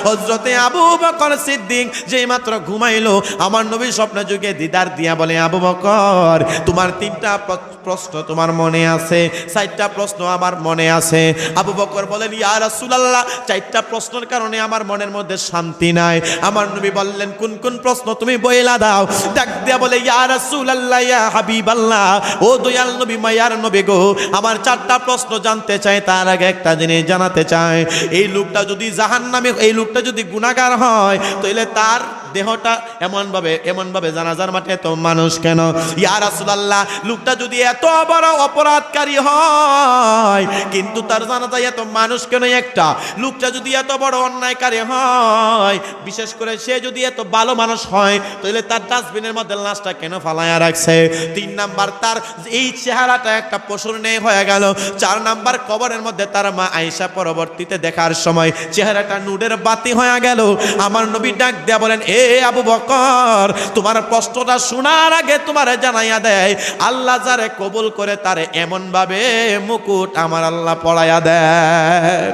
হযরতে আবু বকর সিদ্দিক যেই মাত্র ঘুমাইলো আমার নবী স্বপ্ন যুগে দিদার দিয়া বলে, আবু বকর তোমার 3টা প্রশ্ন তোমার মনে আছে, 4টা প্রশ্ন আমার মনে আছে। আবু বকর বলেন, ইয়া রাসূলুল্লাহ 4টা প্রশ্নের কারণে আমার মনের মধ্যে শান্তি নাই। আমার নবী বললেন, কোন কোন প্রশ্ন তুমি বইলা দাও। ডাক দিয়া বলে, ইয়া রাসূলুল্লাহ ইয়া হাবিবাল্লাহ, ও দয়াল নবী মায়ার নবী গো, আমার 4টা প্রশ্ন জানতে চাই। তার আগে একটা জিনিস জানাতে চাই, এই লোকটা যদি জাহান্নামে, এই লোকটা যদি গুনাহগার হয় তাহলে তার দেহটা এমন ভাবে জানাজার মাঠে তো মানুষ কেন? ইয়া রাসূলুল্লাহ লোকটা যদি এত বড় অপরাধকারী হয় কিন্তু তার জানাজায় এত মানুষ কেন একটা? লোকটা যদি এত বড় অন্যায়কারী হয়, বিশেষ করে সে যদি এত ভালো মানুষ হয় তাহলে তার ডাস্টবিনের মধ্যে লাশটা কেন ফালায়া রাখছে? 3 নাম্বার, তার এই চেহারাটা একটা পশুর ন্যায় হয়ে গেল। 4 নাম্বার, কবরের মধ্যে তার মা আয়েশা পরবর্তীতে দেখার সময় চেহারাটা নুডের বাতি হয়ে গেল। আমার নবী ডাক দেয়া বলেন, এ আবু বকর তোমার প্রশ্নটা শোনার আগে তোমার জানাইয়া দেয়, আল্লাহ যারে কবুল করে তারে এমন ভাবে মুকুট আমার আল্লাহ পড়াইয়া দেন।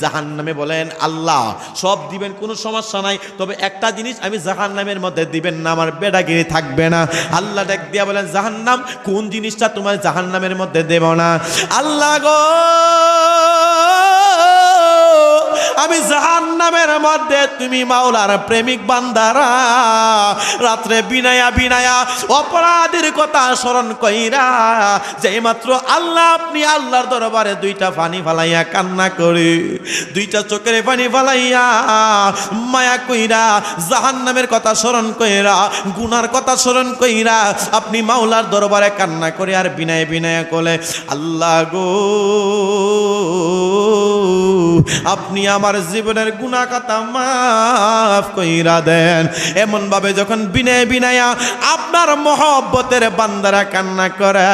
জাহান্নামে বলেন আল্লাহ সব দিবেন, কোনো সমস্যা নাই, তবে একটা জিনিস আমি জাহান্নামের মধ্যে দিবেন না, আমার বেড়াগিরি থাকবে না। আল্লাহ ডাক দিয়া বলেন, জাহান্নাম কোন জিনিসটা তোমার জাহান্নামের মধ্যে দেব না? আল্লাহ গো আমি জাহান্নামের মধ্যে তুমি মাওলার প্রেমিক বান্দারা রাত্রে বিনায়া বিনায়া অপরাধীর কথা স্মরণ কইরা যেই মাত্র আল্লাহ আপনি আল্লাহর দরবারে 2টা পানি ফালাইয়া কান্না করে, 2টা চোখের পানি ফালাইয়া মায়া কইরা জাহান্নামের কথা স্মরণ কইরা গুনার কথা স্মরণ কইরা আপনি মাওলার দরবারে কান্না করে আর বিনায় বিনায়া কোলে, আল্লাহ গো আপনি আমার জীবনের গুনাহ কথা মাফ কইরা দেন। এমন ভাবে যখন বিনয় বিনায়া আপনার মহব্বতের বান্দারা কান্না করে,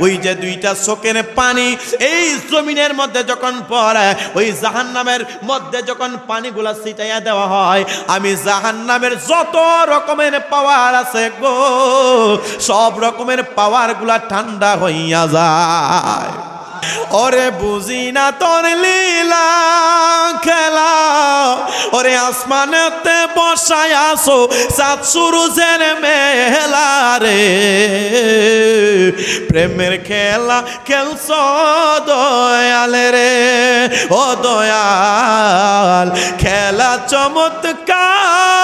ওই যে 2টা চোখের পানি এই জমিনের মধ্যে যখন পড়ে, ওই জাহান্নামের মধ্যে যখন পানিগুলা ছিটাইয়া দেওয়া হয়, আমি জাহান্নামের যত রকমের পাওয়ার আছে গো সব রকমের পাওয়ারগুলা ঠান্ডা হইয়া যায়। ওরে বুঝি না তোর লীলা খেলা, ওরে আসমানেতে বসায় আসো সাত সুরুজের মেলা রে, প্রেমের খেলা খেলছ দয়ালে রে, ও দয়াল খেলা চমৎকার,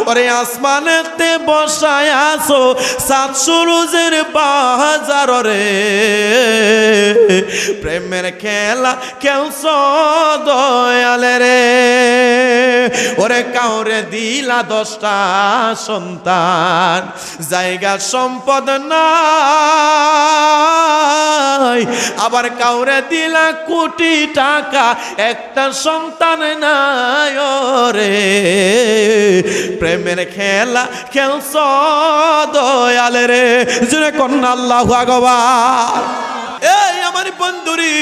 ওরে আসমানেতে বসায় আসো সাত সুরুজের বাজার রে, প্রেমের খেলা খেলছ দয়ালে রে, ওরে কাউরে দিলা 10টা সন্তান জায়গা সম্পদ নাই, আবার কাউরে দিলা কোটি টাকা একটা সন্তান নাই রে, প্রেমের খেলা খেলছ দয়ালে রে, জুড়ে কন্যা আল্লাহু আকবার। এই আমার বন্ধুরি,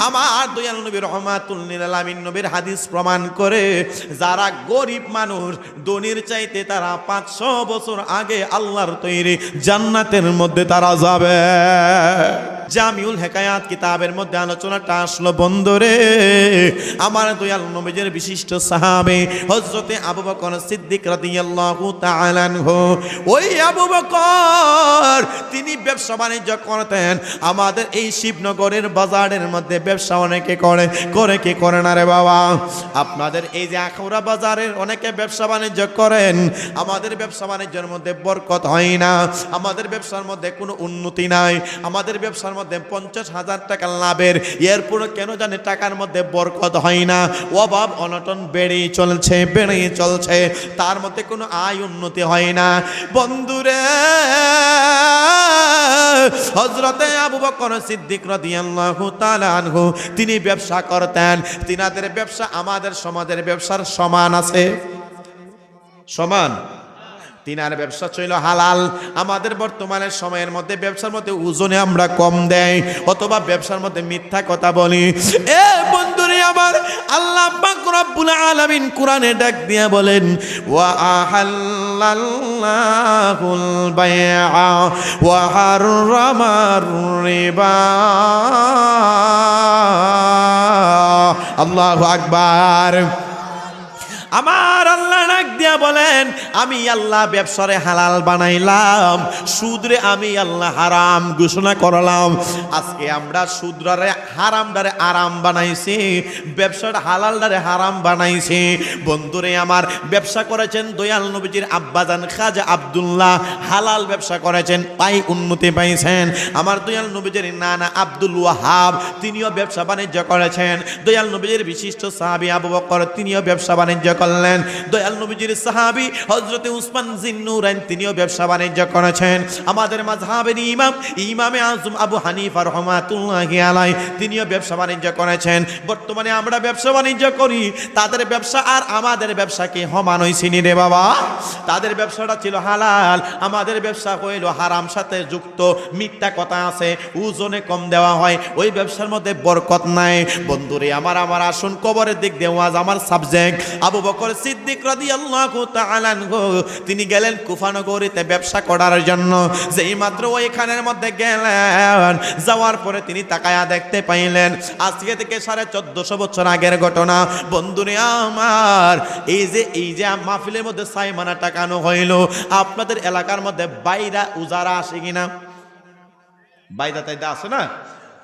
আমার দয়াল নবী রহমাতুল লিল আলামিন নবীর হাদিস প্রমাণ করে যারা গরিব মানুষ ধনীর চাইতে তারা 500 বছর আগে আল্লাহর তৈরি জান্নাতের মধ্যে তারা যাবে। জামিউল হেকায়াত কিতাবের মধ্যে আলোচনাটা আসলো বন্ধুরে, আমার দয়াল নবীর বিশিষ্ট সাহাবী হযরতে আবু বকর সিদ্দিক রাদিয়াল্লাহু তাআলা আনহু, ওই আবু বকর তিনি ব্যবসা বাণিজ্য করতেন। আমাদের এই শিবনগরের বাজারের মধ্যে ব্যবসা অনেকে করে কি করে না রে বাবা? আপনাদের এই যে আখাউড়া বাজারের অনেকে ব্যবসা বাণিজ্য করেন, আমাদের ব্যবসা বাণিজ্যের মধ্যে বরকত হয় না, আমাদের ব্যবসার মধ্যে কোনো উন্নতি নাই, আমাদের ব্যবসার মধ্যে 50,000 টাকা লাভের, এরপরও কেন জানে টাকার মধ্যে বরকত হয় না, অভাব অনটন বেড়েই চলছে, তার মধ্যে কোনো আয় উন্নতি হয় না। বন্ধুরে হযরতে আবু বকর সিদ্দিক রাদিয়াল্লাহু তাআলা আনহু তিনি ব্যবসা করতেন, তিনাদের ব্যবসা আমাদের সমাজের ব্যবসার সমান আছে, সমান। তিনার ব্যবসা ছিল হালাল। আমাদের বর্তমানে সময়ের মধ্যে ব্যবসার মধ্যে ওজনে আমরা কম দেই, অথবা ব্যবসার মধ্যে মিথ্যা কথা বলি। এ বন্ধুরে আমার, আল্লাহ পাক রব্বুল আলামিন কোরআনে ডাক দিয়া বলেন, ওয়া আহাল্লাল্লাহুল বাইআ ওয়া হাররামার রিবা। আল্লাহু আকবার। আমার আল্লাহ ডাক দিয়া বলেন, আমি আল্লাহ ব্যবসারে হালাল বানাইলাম, সুদরে আমি আল্লাহ হারাম ঘোষণা করলাম। আজকে আমরা সুদরে হারামদারে আরাম বানাইছি, ব্যবসাটা হালালদারে হারাম বানাইছি। বন্ধুরে আমার, ব্যবসা করেছেন দয়াল নবীজির আব্বাজান খাজা আব্দুল্লাহ, হালাল ব্যবসা করেছেন, পাই উন্নতি পাইছেন। আমার দয়াল নবীজির নানা আব্দুল ওয়াহাব, তিনিও ব্যবসা বাণিজ্য করেছেন। দয়াল নবীজির বিশিষ্ট সাহাবী আবু বকর, তিনিও ব্যবসা বাণিজ্য করলেন। দয়াল নবীজির সাহাবী হযরতে উসমান জিন্নুরাইন, তিনিও ব্যবসা বাণিজ্য করেছেন। আমাদের মাযহাবের ইমাম ইমামে আযম আবু হানিফা রাহমাতুল্লাহি আলাইহি, তিনিও ব্যবসা বাণিজ্য করেছেন। বর্তমানে আমরা ব্যবসা বাণিজ্য করি, তাদের ব্যবসা আর আমাদের ব্যবসা কি সমান হইছিনি রে বাবা? তাদের ব্যবসাটা ছিল হালাল, আমাদের ব্যবসা হইল হারাম সাথে যুক্ত, মিথ্যা কথা আছে, ওজনে কম দেওয়া হয়, ওই ব্যবসার মধ্যে বরকত নাই। বন্ধুরে আমার, আসুন কবরের দিক দিয়ে ওয়াজ আমার সাবজেক্ট। আবু বকর সিদ্দিক রাদিয়াল্লাহু তাআলা আনহু, তিনি গেলেন কুফা নগরীতে ব্যবসা করার জন্য। যেই মাত্র ওইখানের মধ্যে গেলেন, যাওয়ার পরে তিনি তাকায়া দেখতে পাইলেন, আজকে থেকে 1450 বছর আগের ঘটনা। বন্ধুরে আমার, এই যে মাহফিলের মধ্যে সাইমানা টাকানো হইল, আপনাদের এলাকার মধ্যে বাইরা উজারা আসে কিনা? বাইদা তাইদা আছে না?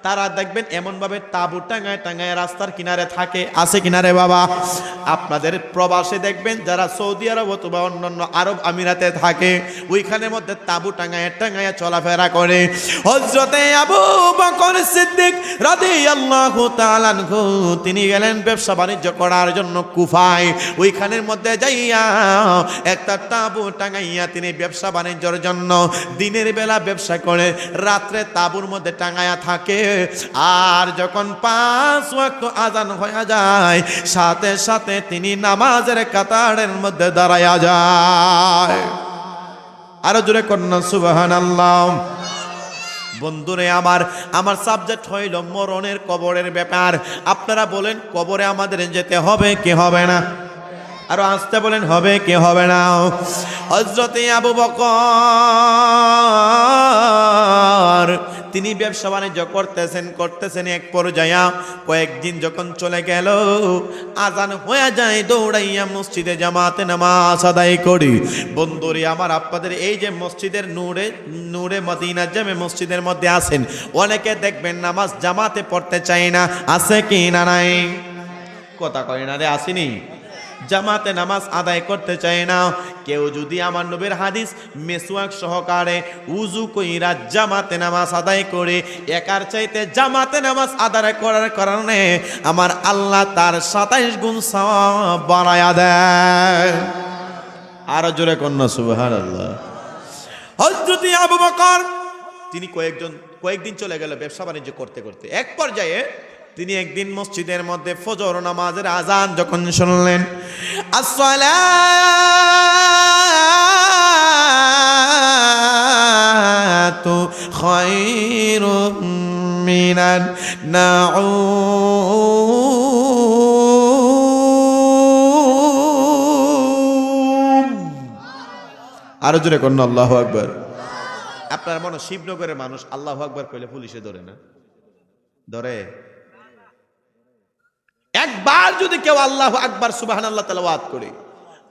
তারা দেখবেন এমন ভাবে তাঁবু টাঙায় টাঙায় রাস্তার কিনারে থাকে, আছে কিনারে বাবা? আপনাদের প্রবাসে দেখবেন যারা সৌদি আরব অথবা অন্যান্য আরব আমিরাতে থাকে, ওইখানের মধ্যে তাঁবু টাঙায় টাঙায় চলাফেরা করে। হযরতে আবু বকর সিদ্দিক রাদিয়াল্লাহু তাআলা আনহু, তিনি গেলেন ব্যবসা বাণিজ্য করার জন্য কুফায়। ওইখানের মধ্যে যাইয়া একটা তাঁবু টাঙাইয়া তিনি ব্যবসা বাণিজ্যের জন্য দিনের বেলা ব্যবসা করে, রাত্রে তাঁবুর মধ্যে টাঙায়া থাকে। আর যখন 5 ওয়াক্ত আজান হয়ে যায়, সাথে সাথে তিনি নামাজের কাতারের মধ্যে দাঁড়ায়া যায়। আরো জোরে কন্যা সুবহানাল্লাহ। বন্ধুরে আমার সাবজেক্ট হইল মরণের, কবরের ব্যাপার। আপনারা বলেন, কবরে আমাদের যেতে হবে কি হবে না? আরো আসতে বলেন, হবে কি হবে না? হযরতে আবু বকর তিনি ব্যবসা বাণিজ্য করতেছেন এক পর্যায়ে কয়েকদিন যখন চলে গেল, আজান হয়ে যায়, দৌড়াইয়া মসজিদে জামাতে নামাজ আদায় করি। বন্ধুরে আমার, আপনাদের এই যে মসজিদের নূরে মদিনা জামে মসজিদের মধ্যে আছেন, অনেকে দেখবেন নামাজ জামাতে পড়তে চায় না, আছে কি না নাই? কথা কয় না রে, আসেনি? জামাতে নামাজ আদায় করতে চায় না। কেউ যদি আমার নবীর হাদিস মেসওয়াক সহকারে উযু কইরা জামাতে নামাজ আদায় করে, একার চাইতে জামাতে নামাজ আদায় করার কারণে আমার আল্লাহ তার 27 গুণ সওয়াব বাড়ায়া দেয়। আরো জোরে কন্যা সুবহানাল্লাহ। হযরত আবু বকর তিনি কয়েকদিন চলে গেল ব্যবসা বাণিজ্য করতে করতে। এক পর্যায়ে তিনি একদিন মসজিদের মধ্যে ফজর নামাজের আজান যখন শুনলেন, আসসালাতু খায়রুম মিনান নাউম। আরো জোরে কন্যা আল্লাহু আকবার। আপনার মনে শিবনগরের মানুষ আল্লাহু আকবার কইলে পুলিশে ধরে না? ধরে? একবার যদি কেউ আল্লাহু আকবার সুবহানাল্লাহ তেলাওয়াত করে,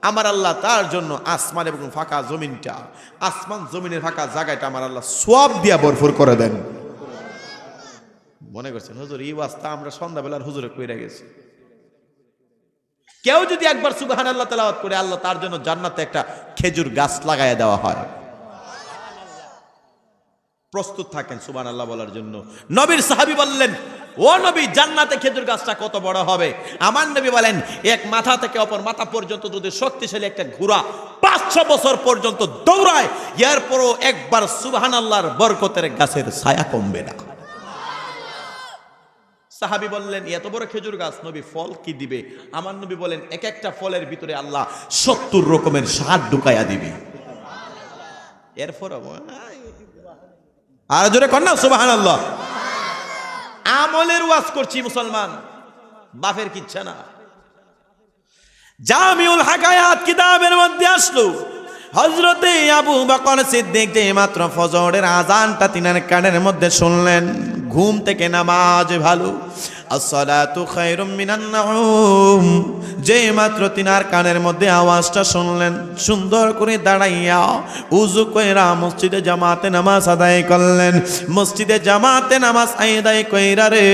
আমার আল্লাহ তার জন্য আসমান এবং ফাঁকা জমিনটা, আসমান জমিনের ফাঁকা জায়গাটা আমার আল্লাহ সওয়াব দিয়া ভরপুর করে দেন। মনে করছেন হুজুর এই ওয়াজটা আমরা সন্ধ্যাবেলার হুজুরে কইরা গেছি? কেউ যদি একবার সুবহানাল্লাহ তেলাওয়াত করে, আল্লাহ তার জন্য জান্নাতে একটা খেজুর গাছ লাগাইয়া দেওয়া হয়। প্রস্তুত থাকেন সুবহানাল্লাহ বলার জন্য। নবীর সাহাবী বললেন, ও নবী, জান্নাতে খেজুর গাছটা কত বড় হবে? আমার নবী বলেন, এক মাথা থেকে অপর মাথা পর্যন্ত যদি শক্তিশালী একটা ঘোড়া 500 বছর পর্যন্ত দৌড়ায়, এরপরও একবার সুবহানাল্লাহর বরকতের গাছের ছায়া কমবে না। সাহাবী বললেন, এত বড় খেজুর গাছ, নবী ফল কি দিবে? আমার নবী বলেন, এক একটা ফলের ভিতরে আল্লাহ 70 রকমের স্বাদ ঢুকাইয়া দিবে। এরপর আর জোরে কন্যা সুবহানাল্লাহ। আমলের ওয়াজ করছি মুসলমান, বাপের কিচ্ছা না। জামিউল হাকায়াত কিতাবের মধ্যে আসলো হযরতে আবু বকর সিদ্দিক যে মাত্র ফজরের আযানটা তিনার কানের মধ্যে শুনলেন, ঘুম থেকে নামাজ ভালো, আসসালাতু খায়রুম মিনান নাউম, যে মাত্র তিনার কানের মধ্যে আওয়াজটা শুনলেন, সুন্দর করে দাঁড়াইয়া উযু কইরা মসজিদে জামাতে নামাজ আদায় করলেন। মসজিদে জামাতে নামাজ আদায় কইরা রে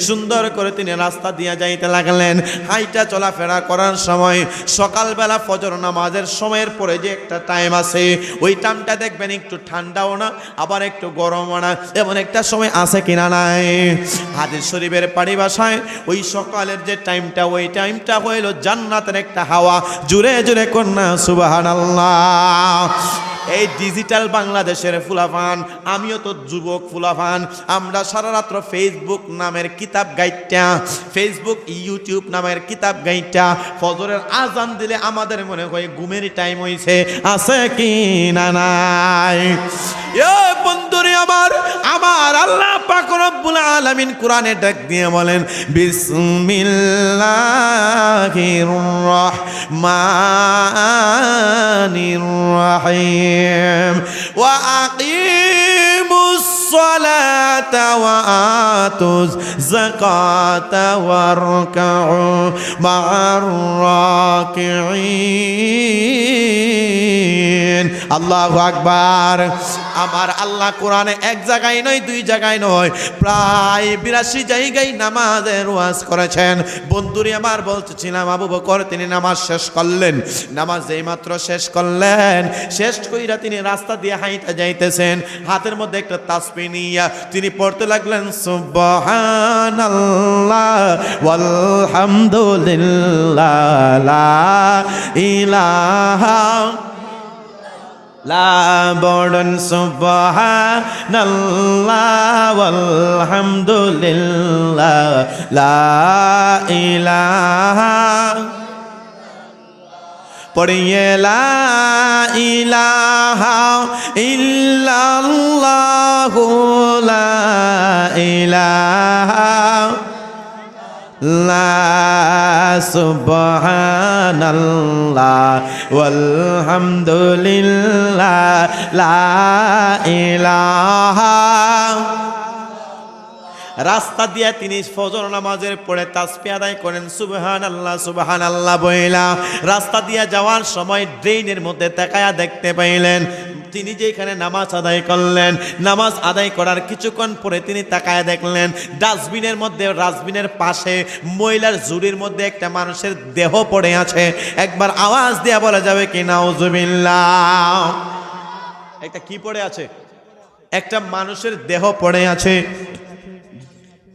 সুন্দর করে তিনি রাস্তা দিয়া যাইতে লাগলেন। হাইটা চলাফেরা করার সময় সকালবেলা ফজর নামাজের সময়ের পরে যে একটা টাইম আছে, ওই টাইমটা দেখবেন একটু ঠান্ডাও না আবার একটু গরমও না, এমন একটা সময় আছে কিনা নাই? হাদিস শরীফের পরিভাষায় ওই সকালের যে টাইমটা, ওই টাইমটা হইল জান্নাতের একটা হাওয়া। জুড়ে জুড়ে কন্যা সুবহানাল্লাহ। এই ডিজিটাল বাংলাদেশের ফুলাফান, আমিও তো যুবক ফুলাফান, আমরা সারা রাত্র ফেসবুক নামের কিতাব গাইটা, ফেসবুক ইউটিউব নামের কিতাব গাইটা ফজরের আজান দিলে আমাদের মনে হয় ঘুমের টাইম হইছে, আছে কি না নাই? এ বন্ধুরে আমার, আমার আল্লাহ পাক রব্বুল আলামিন কোরআনে ডাক দিয়ে বলেন, বিসমিল্লাহির রহমানির রহিম ওয়া আকিমুস সালাতা ওয়া আতুজ যাকাতা ওয়ারকাউ মা'আর রাকিঈন। আল্লাহু আকবার। আমার আল্লাহ কোরআনে এক জায়গায় নয়, দুই জায়গায় নয়, প্রায় 82 জায়গায় নামাজের ওয়াজ করেছেন। বন্ধুরে আমার বলতেছিলাম, আবু বকর তিনি নামাজ শেষ করলেন, নামাজ যেই মাত্র শেষ করলেন, শেষ কইরা তিনি রাস্তা দিয়ে হাইটা যাইতেছেন, হাতের মধ্যে একটা তাসবিহ নিয়া তিনি পড়তে লাগলেন, সুবহানাল্লাহ ওয়ালহামদুলিল্লাহ লা ইলাহা লা বড়ন সুবহানাল্লাহ ওয়ালহামদুলিল্লাহ লা ইলাহা, পড়িয়ে লা ইলাহা ইল্লাল্লাহু লা ইলাহা লা সুবহানাল্লাহ ওয়ালহামদুলিল্লাহ লা ইলাহা। রাস্তা দিয়ে তিনি ফজর নামাজের পরে তাসবিহ আদায় করেন, সুবহানাল্লাহ সুবহানাল্লাহ বইলা। রাস্তা দিয়ে যাওয়ার সময় ড্রেনের মধ্যে তাকায়া দেখতে পাইলেন, তিনি যেখানে নামাজ আদায় করলেন, নামাজ আদায় করার কিছুক্ষণ পরে তিনি তাকায়া দেখলেন ডাস্টবিনের মধ্যে, ডাস্টবিনের পাশে ময়লার ঝুড়ির মধ্যে একটা মানুষের দেহ পড়ে আছে। একবার আওয়াজ দিয়ে বলা যাবে কি নাউজুবিল্লাহ? একটা কি পড়ে আছে? একটা মানুষের দেহ পড়ে আছে।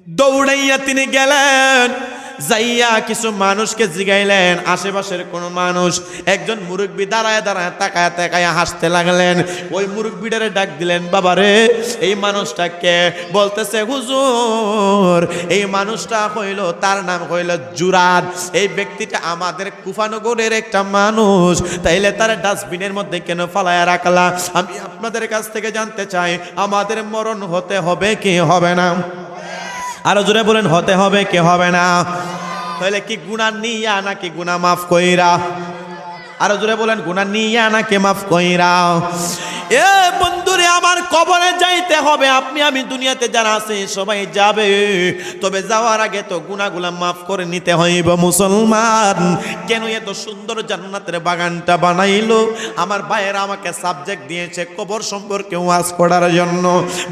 দৌড়াইয়া তিনি গেলেন, যাইয়া কিছু মানুষকে জিগাইলেন, আশেপাশের কোন মানুষ, একজন মুরব্বী দাঁড়ায় দাঁড়ায় তাকায় তাকায় হাসতে লাগলেন। ওই মুরব্বীটারে ডাক দিলেন, বাবারে এই মানুষটাকে, বলতেছে হুজুর এই মানুষটা হইল, তার নাম হইল জুরাদ, এই ব্যক্তিটা আমাদের কুফানগরের একটা মানুষ, তাইলে তার ডাস্টবিনের মধ্যে কেন ফালায়া রাখলা? আমি আপনাদের কাছ থেকে জানতে চাই, আমাদের মরণ হতে হবে কি হবে না? আরো জোরে বলেন, হতে হবে কি হবে না? তাহলে কি গুনাহ নিয়া নাকি গুনাহ মাফ কইরা? আরো জোরে বলেন, গুনাহ নিয়া নাকি মাফ কইরা? এ বন্ধুরে আমার, কবরে যাইতে হবে, আপনি আমি দুনিয়াতে যারা আছে সবাই যাবে, তবে যাওয়ার আগে তো গুনাহগুলা মাফ করে নিতে হইব মুসলমান। কেন এত সুন্দর জান্নাতের বাগানটা বানাইলো? আমার ভাইয়েরা আমাকে সাবজেক্ট দিয়েছে কবর সম্পর্কে ওয়াজ করার জন্য।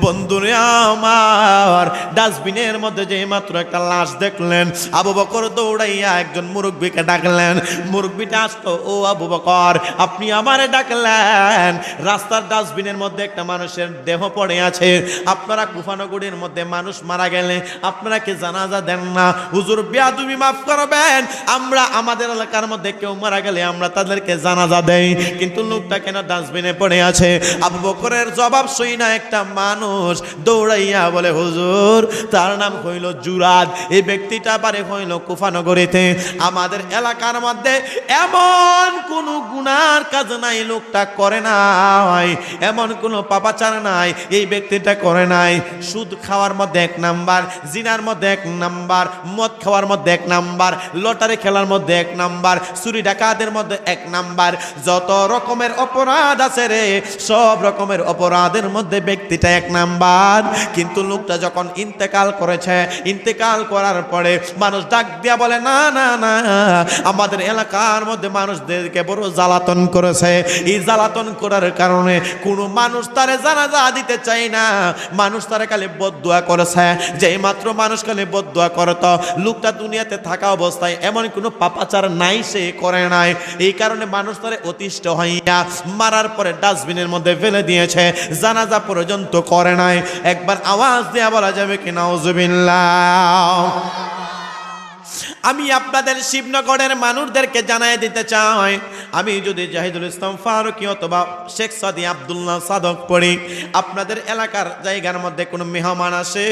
বন্ধুরে আমার, ডাস্টবিনের মধ্যে যে মাত্র একটা লাশ দেখলেন, আবু বকর দৌড়াইয়া একজন মুরব্বীকে ডাকলেন। মুরব্বীটা আসতো, ও আবু বকর আপনি আমারে ডাকলেন, রাস্তার ডাস্টবিনের মধ্যে একটা মানুষের দেহ পড়ে আছে, আপনারা কুফানগরের মধ্যে মানুষ মারা গেলে আপনারা কি জানাজা দেন না? হুজুর বেয়াদবি মাফ করবেন, আমরা আমাদের এলাকার মধ্যে কেউ মারা গেলে আমরা তাদেরকে জানাজা দেই, কিন্তু লোকটা কেন ডাস্টবিনে পড়ে আছে? আবু বকরের জবাব শুই না একটা মানুষ দৌড়াইয়া বলে, হুজুর তার নাম হইল জুরাদ, এই ব্যক্তিটা বাড়ি হইল কুফানগরীতে, আমাদের এলাকার মধ্যে এমন কোন গুনার কাজ নাই লোকটা করে নাই, এমন কোনো পাপাচার নাই এই ব্যক্তিটা করে নাই। সুদ খাওয়ার মধ্যে 1 নাম্বার, জিনার মধ্যে 1 নাম্বার, মদ খাওয়ার মধ্যে 1 নাম্বার, লটারি খেলার মধ্যে 1 নাম্বার, চুরি ডাকাতের মধ্যে 1 নাম্বার। যত রকমের অপরাধ আছে রে, সব রকমের অপরাধের মধ্যে ব্যক্তিটা 1 নাম্বার। কিন্তু লোকটা যখন ইন্তেকাল করেছে, ইন্তেকাল করার পরে মানুষ ডাক দিয়া বলে, না না না, আমাদের এলাকার মধ্যে মানুষদেরকে বড় জ্বালাতন করেছে। এই জ্বালাতন করার কারণে কোনো মানুষ তারে জানাজা দিতে চায় না, মানুষ তারে খালি বদদুয়া করেছে। যেই মাত্র মানুষ খালি বদদুয়া করতো, লোকটা দুনিয়াতে থাকা অবস্থায় এমন কোনো পাপাচার নাই সে করে নাই। এই কারণে মানুষ তারে অতিষ্ঠ হইয়া মারার পরে ডাস্টবিনের মধ্যে ফেলে দিয়েছে, জানাজা পর্যন্ত করে নাই। একবার আওয়াজ দেয়া বলা যাবে কি নাউজুবিল্লাহ? আমি আপনাদের শিবনগরের মানুষদেরকে জানাই দিতে চাই, আমি যদি জাহিদুল ইসলাম ফারুকী অথবা শেখ সাদি আব্দুল্লাহ সাদক পড়ি, আপনাদের এলাকার জায়গার মধ্যে কোনো মেহমান আসে,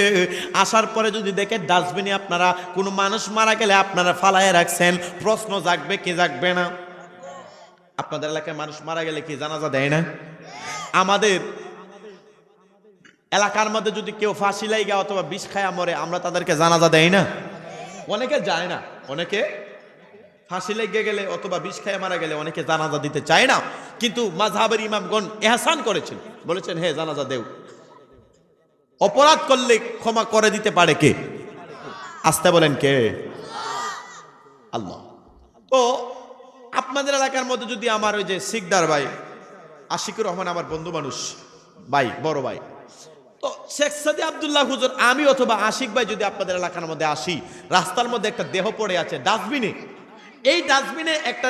আসার পরে যদি দেখে ডাস্টবিনে আপনারা কোনো মানুষ মারা গেলে আপনারা ফালায় রাখছেন, প্রশ্ন জাগবে কি জাগবে না? আপনাদের এলাকায় মানুষ মারা গেলে কি জানাজা দেয় না? আমাদের এলাকার মধ্যে যদি কেউ ফাঁসি লাইগা অথবা বিষ খায়া মরে, আমরা তাদেরকে জানাজা দেই না? অনেকে যায় না, অনেকে ফাঁসি লেগে গেলে অথবা বিষ খায় মারা গেলে অনেকে জানাজা দিতে চায় না। কিন্তু মাযহাবের ইমামগণ ইহসান করেছেন, বলেছেন হে জানাজা দেও। অপরাধ করলে ক্ষমা করে দিতে পারে কে? আসতে বলেন কে? আল্লাহ। তো আপনাদের এলাকার মধ্যে যদি আমার ওই যে সিকদার ভাই আশিকুর রহমান, আমার বন্ধু মানুষ ভাই, বড় ভাই, তো শেখ সাদি আব্দুল্লাহ হুজুর, আমি অথবা আশিক ভাই যদি আপনাদের এলাকার মধ্যে আসি, রাস্তার মধ্যে একটা দেহ পড়ে আছে ডাস্টবিনে, এই ডাস্টবিনে একটা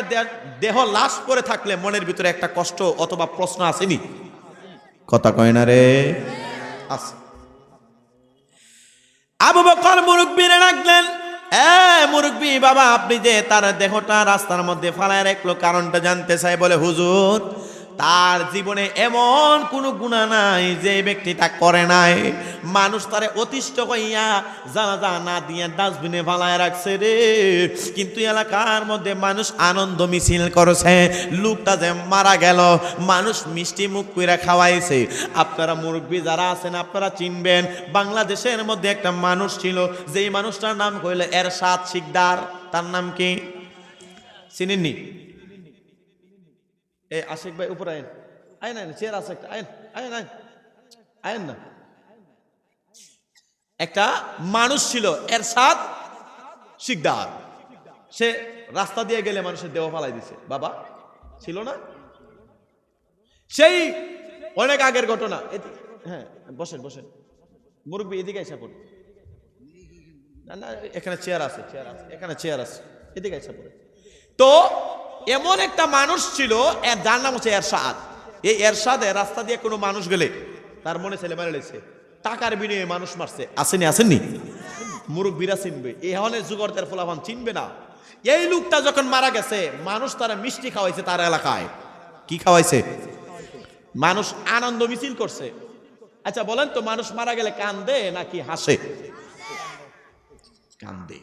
দেহ লাশ পড়ে থাকলে মনের ভিতরে একটা কষ্ট অথবা প্রশ্ন আসেনি? কথা কয় না রে? আছে। আবু বকর মুরব্বিরে ডাকলেন, মুরব্বি বাবা, আপনি যে তার দেহটা রাস্তার মধ্যে ফালায় রাখলো, কারণটা জানতে চাই। বলে হুজুর, তার জীবনে এমন কোনো গুনাহ নাই যে ব্যক্তিটা করে নাই, মানুষ তারে অতিষ্ঠ হইয়া জানাজা না দিয়ে ডাস্টবিনে ফালায় রাখছে রে। কিন্তু এলাকার মধ্যে মানুষ আনন্দ মিছিল করেছে, লোকটা যে মারা গেল মানুষ মিষ্টি মুখ কইরা খাওয়াইছে। আপনারা মুরব্বি যারা আছেন আপনারা চিনবেন, বাংলাদেশের মধ্যে একটা মানুষ ছিল, যেই মানুষটার নাম কইল এরশাদ শিকদার। তার নাম কি চিনেননি? এই আশিক ভাই উপরে আইন, আইন আইন, চেয়ার আছে একটা, আইন আইন আইন আইন না। একটা মানুষ ছিল এরশাদ শিকদার, সে রাস্তা দিয়ে গেলে মানুষের দেহ ফালাই দিছে। বাবা ছিল না? সেই অনেক আগের ঘটনা। হ্যাঁ বসেন বসেন, মুরব্বী এদিকে এসে পড়ে। না না, এখানে চেয়ার আছে, চেয়ার আছে, এখানে চেয়ার আছে, এদিকে এসে পড়ে। তো এমন একটা মানুষ ছিল, যার নাম হচ্ছে এরশাদ। এই এরশাদে রাস্তা দিয়ে কোনো মানুষ গেলে তার মনে ছেলে মারা লেছে, টাকার বিনিময়ে মানুষ মারছে। আসেনি? আসেননি? মুরব্বীরা চিনবে, এই হলে যুগরদের ফলাফল চিনবে না। এই লোকটা যখন মারা গেছে, মানুষ তারা মিষ্টি খাওয়াইছে তার এলাকায়। কি খাওয়াইছে? মানুষ আনন্দ মিছিল করছে। আচ্ছা বলেন তো, মানুষ মারা গেলে কান্দে নাকি হাসে? কান্দে।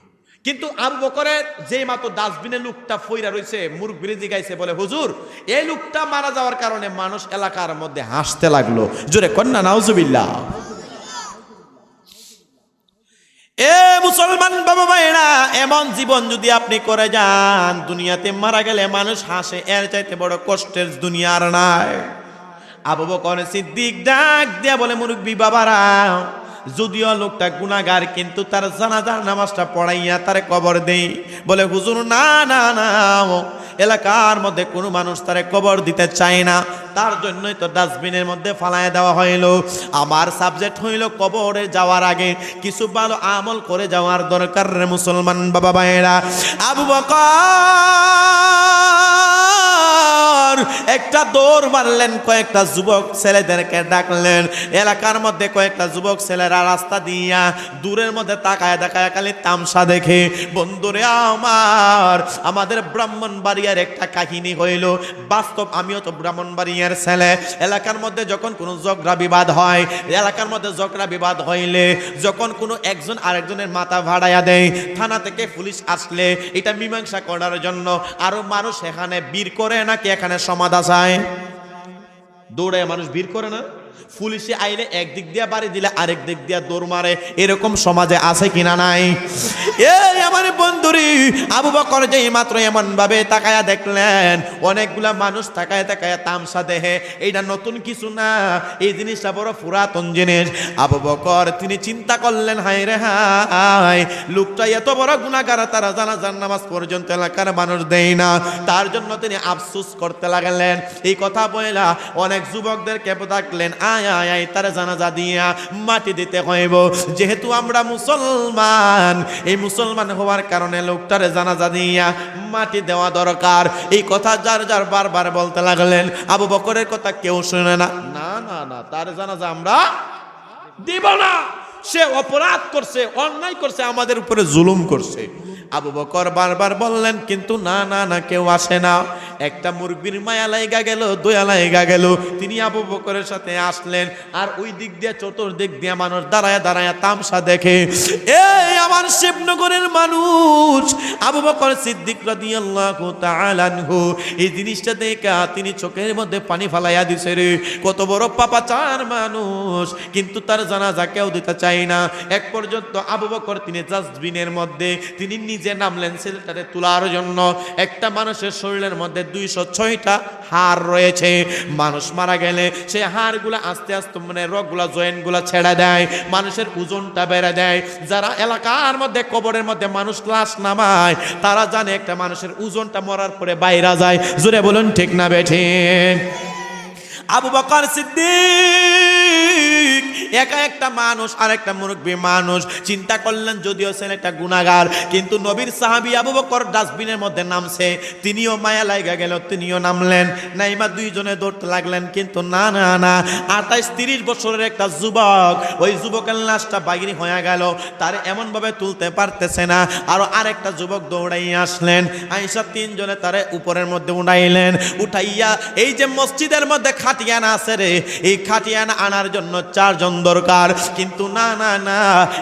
কিন্তু আবু বকরের যে মাত্র ডাস্টবিনে লোকটা ফইরা রইছে, মুরব্বিরে জিগাইছে, বলে হুজুর, এই লোকটা মারা যাওয়ার কারণে মানুষ এলাকার মধ্যে হাসতে লাগলো। জোরে কন্যা নাউজুবিল্লাহ। এ মুসলমান বাবা ভাইরা, এমন জীবন যদি আপনি করে যান, দুনিয়াতে মারা গেলে মানুষ হাসে, এর চাইতে বড় কষ্টের দুনিয়ার নাই। আবু বকর সিদ্দিক ডাক দিয়া বলে, মুরব্বি বাবারা, যদিও লোকটা গুনাহগার, কিন্তু তার জানাজার নামাজটা পড়াইয়া তারে কবর দেই। বলে হুজুর, না না না, এলাকার মধ্যে কোনো মানুষ তারে কবর দিতে চায় না, তার জন্যই তো ডাস্টবিনের মধ্যে ফালায় দেওয়া হইল। আমার সাবজেক্ট হইল কবরে যাওয়ার আগে কিছু ভালো আমল করে যাওয়ার দরকার রে মুসলমান বাবা ভাইরা। আবু বকর একটা দৌড় মারলেন, কয়েকটা যুবক ছেলেদেরকে ডাকলেন। এলাকার মধ্যে কয়েকটা যুবক ছেলেরা রাস্তা দিয়া দূরের মধ্যে তাকায় দেখায় খালি তামসা দেখে। বন্ধুরে আমার, আমাদের ব্রাহ্মণবাড়িয়ার একটা কাহিনী হইল বাস্তব। আমিও তো ব্রাহ্মণবাড়িয়ার ছেলে। এলাকার মধ্যে যখন কোনো ঝগড়া বিবাদ হয়, এলাকার মধ্যে ঝগড়া বিবাদ হইলে যখন কোনো একজন আরেকজনের মাথা ভাড়াইয়া দেয়, থানা থেকে পুলিশ আসলে এটা মীমাংসা করার জন্য আরো মানুষ এখানে বীর করে নাকি এখানে সমাধা চায়? দৌড়ায় মানুষ ভিড় করে না? পুলিশে আইলে একদিক দিয়ে বাড়ি দিলে আরেক দিক দিয়ে দৌড় মারে, এরকম সমাজে আছে কিনা নাই? এই আমার বন্ধুরি, আবু বকর যেই মাত্র এমন ভাবে তাকায়া দেখলেন অনেকগুলা মানুষ তাকায় তাকায়া তামসা দেহে, এইটা নতুন কিছু না, এই জিনিসটা বড় পুরাতন জিনিস। আবু বকর তিনি চিন্তা করলেন, হায় রে হায়, লোকটা এত বড় গুনাহগার, তারা জানাজার নামাজ পর্যন্ত এলাকার মানুষ দেয় না। তার জন্য তিনি আফসোস করতে লাগলেন। এই কথা বইলা অনেক যুবকদেরকে ডাকলেন, আয় আয় আয়, তার জানাজা দিয়া মাটি দিতে হইব। যেহেতু আমরা মুসলমান, এই মুসলমান হওয়ার কারণে লোকটার জানাজা দিয়া মাটি দেওয়া দরকার। এই কথা যার যার বারবার বলতে লাগলেন। আবু বকরের কথা কেউ শুনে না, না না না, তার জানাজা আমরা দিব না, সে অপরাধ করছে, অন্যায় করছে, আমাদের উপরে জুলুম করছে। আবু বকর বারবার বললেন, কিন্তু না না না, কেউ আসে না। একটা মুরগির মায়া লাইগা গেল, দয়া লাইগা গেল, তিনি আবু বকরের সাথে আসলেন। আর ওই দিক দিয়ে চতুর্দিক দিয়ে মানুষ দাঁড়ায় দাঁড়ায় তামসা দেখে। এই আমার শিবনগরের মানুষ, আবু বকর সিদ্দিক রাদিয়াল্লাহু তাআলা আনহু এই জিনিসটা দেখা তিনি চোখের মধ্যে পানি ফালাইয়া দিছে রে। কত বড় পাপাচার মানুষ, কিন্তু তার জানাজা কেউ দিতে চায় না। এক পর্যন্ত আবু বকর তিনি ডাস্টবিনের মধ্যে তিনি নিজে নামলেন ছেলেটারে তোলার জন্য। একটা মানুষের শরীরের মধ্যে 206টা হাড় রয়েছে। মানুষ মারা গেলে সেই হাড়গুলো আস্তে আস্তে মানে রগগুলা জয়েন্টগুলা ছেড়ে দেয়, মানুষের ওজনটা বেড়ে দেয়। যারা এলাকার মধ্যে কবরের মধ্যে মানুষ লাশ নামায় তারা জানে একটা মানুষের ওজনটা মরার পরে বাইরে যায়। জোরে বলুন ঠিক না বেঠিক? আবু বকর সিদ্দিক একা একটা মানুষ, আর একটা মুরব্বী মানুষ, চিন্তা করলেন যদিও ছেলেটা গুনাহগার, কিন্তু নবীর সাহাবী আবু বকর ডাস্টবিনের মধ্যে নামছে, তিনিও মায়া লাগা গেল, তিনিও নামলেন। নাইমা দুইজনে দৌড়তে লাগলেন, কিন্তু না না না, 28-30 বছরের একটা যুবক, ওই যুবকের লাশটা বাগিরি হয়ে গেল, তার এমন ভাবে তুলতে পারতেছে না। আরো আরেকটা যুবক দৌড়াইয়া আসলেন, আয়েশা তিনজনে তারে উপরের মধ্যে উঠাইলেন। উঠাইয়া এই যে মসজিদের মধ্যে খাটিয়ানা আছে রে, এই খাটিয়ানা আনার জন্য 4 জন দরকার, কিন্তু না না না,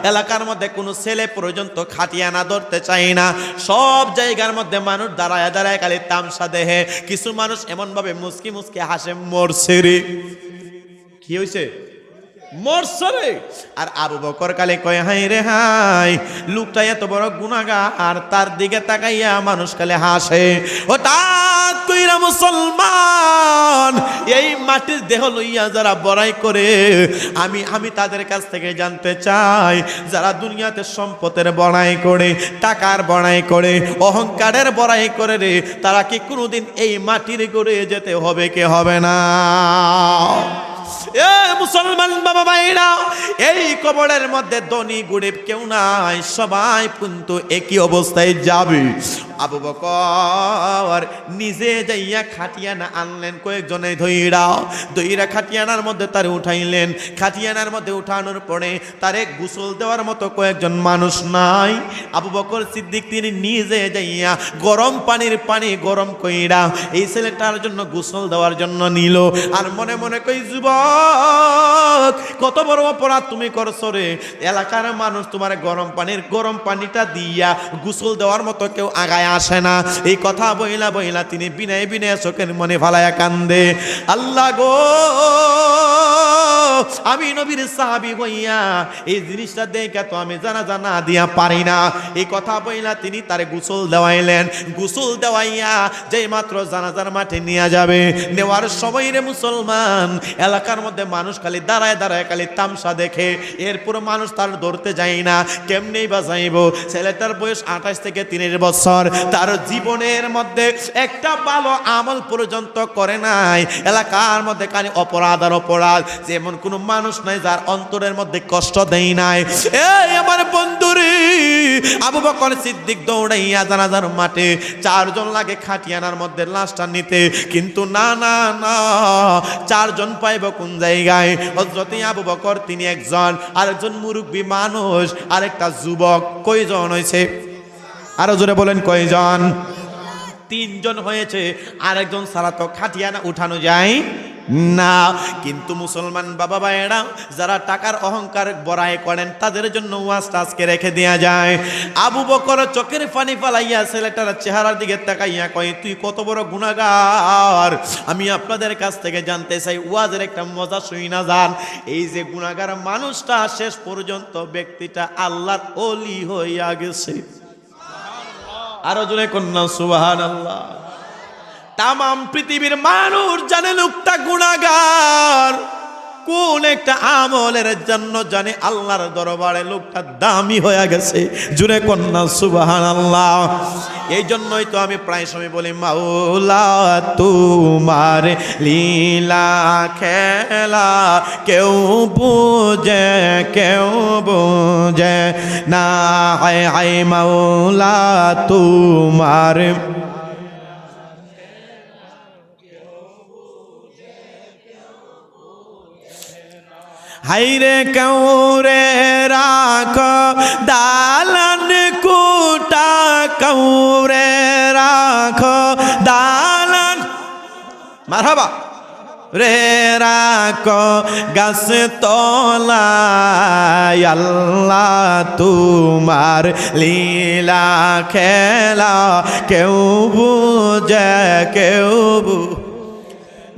এলাকার মধ্যে কোনো ছেলে পর্যন্ত খাটিয়ানা ধরতে চায় না। সব জায়গার মধ্যে মানুষ দাঁড়ায় দাঁড়ায় খালি তামসা দেহে। কিছু মানুষ এমন ভাবে মুস্কি মুস্কি হাসে, মরছে রে। কি হয়েছে? মরছে রে। আর আবু বকর কালে কয়, হাই রে হাই, লোকটা এত বড় গুনাহগার, তার দিকে তাকাইয়া মানুষ কালে হাসে। হঠাৎ কইরা মুসলমান এই মাটির দেহ লইয়া যারা বড়াই করে, আমি তাদের কাছ থেকে জানতে চাই, যারা দুনিয়াতে সম্পদের বড়াই করে, টাকার বড়াই করে, অহংকারের বড়াই করে রে, তারা কি কোনোদিন এই মাটির গড়ে যেতে হবে কি হবে না? এ মুসলমান বাবা ভাইরা, এই কবরের মধ্যে ধনী গরিব কেউ নাই, সবাই কিন্তু একই অবস্থায় যাবে। আবু বকর নিজে যাইয়া খাটিয়ানা আনলেন, কয়েকজনে দইরা খাটিয়ানার মধ্যে তারে উঠাইলেন। খাটিয়ানার মধ্যে উঠানোর পরে তারে গোসল দেওয়ার মতো কয়েকজন মানুষ নাই। আবু বকর সিদ্দিক তিনি নিজে যাইয়া গরম পানি গরম কইরা এই ছেলেটার জন্য গোসল দেওয়ার জন্য নিল। আর মনে মনে কই, যুবক কত বড় অপরাধ তুমি করছো রে, এলাকার মানুষ তোমার গরম পানিটা দিয়া গোসল দেওয়ার মতো কেউ আগায় আসে না। এই কথা বইলা বইলা তিনি বিনয় বিনয় চোখের মনে ফালায়া কান্দে, আল্লাহ গো, আমি নবীর সাহাবী হইয়া এই জিনিসটা দেখে তো আমি জানাজা না দিয়া পারি না। এই কথা বইলা তিনি তারে গোসল দেওয়াইলেন। গোসল দেওয়াইয়া যেই মাত্র জানাজার মাঠে নিয়ে যাবে, নেওয়ার সময় রে মুসলমান, এলাকার মধ্যে মানুষ খালি দাঁড়ায় দাঁড়ায় খালি তামসা দেখে। এরপর মানুষ তার ধরতে যায় না, কেমনেই বা যাইব। ছেলেটার বয়স 28 থেকে 30 বছর, তার জীবনের মধ্যে একটা ভালো আমল পর্যন্ত করে নাই। এলাকার মধ্যে খালি অপরাধ আর অপরাধ, যেমন কোনো মানুষ নাই যার অন্তরের মধ্যে কষ্ট দেয় নাই। এই আমার বন্ধুরে, আবু বকর সিদ্দিক দৌড়াইয়া জানাজার মাঠে, 4 জন লাগে খাটিয়ানার মধ্যে লাশটা নিতে, কিন্তু না না না, 4 জন পাইব কোন জায়গায়? হযরত আবু বকর তিনি একজন, আরেকজন মুরব্বী মানুষ, আরেকটা যুবক। কয়জন হয়েছে? আরো জোরে বলেন, কয়জন? 3 জন হয়েছে। আরেকজন ছাড়া তো খাটিয়ানা উঠানো যায় না। কিন্তু মুসলমান বাবা ভাইয়েরা যারা টাকার অহংকার বড়াই করেন তাদের জন্য ওয়াজটা আজকে রেখে দেয়া যায়। আবু বকর চোখের পানি ফালাইয়া ছেলেটার চেহারার দিকে তাকাইয়া কয়, তুই কত বড় গুনাহগার। আমি আপনাদের কাছ থেকে জানতে চাই, ওয়াজের একটা মজা শুই না যান। এই যে গুনাহগার মানুষটা শেষ পর্যন্ত ব্যক্তিটা আল্লাহর ওলি হইয়া গেছে। আরো জোরে কন্যা সুবহানাল্লাহ। তামাম পৃথিবীর মানুষ জানে লোকটা গুনাহগার, কোন একটা আমলের জন্য জানে আল্লাহর দরবারে লোকটা দামি হয়ে গেছে। জুরে কন্যা সুবহানাল্লাহ। এই জন্যই তো আমি প্রায় সময় বলি, মাওলা তোমার লীলা খেলা কেউ বুঝে না। হায় হায় মাওলা তোমার হাইরে কৌরে রাখ দালান কুটা, কৌরে রাখ দালান মারহাবা রে রাখ গাছ তলায়, আল্লাহ তোমার লীলা খেলা কেউ বুঝে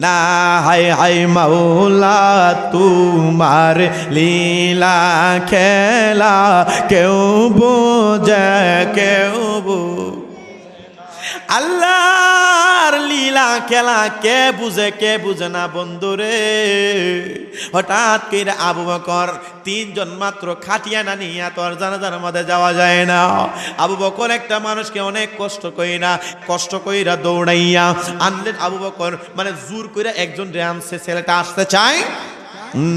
না। হায় হায় মাওলা তোমার লীলা খেলা কেউ বোঝে আল্লাহর লীলা খেলা কে বুঝে না বন্ধুরে। হঠাৎ করে আবু বকর তিনজন মাত্র খাটিয়া না নিয়ে তোর জানাজার মধ্যে যাওয়া যায় না। আবু বকর একটা মানুষকে অনেক কষ্ট কইরা দৌড়াইয়া আনলেন। আবু বকর মানে জোর কইরা একজন রে আনছে, ছেলেটা আসতে চায়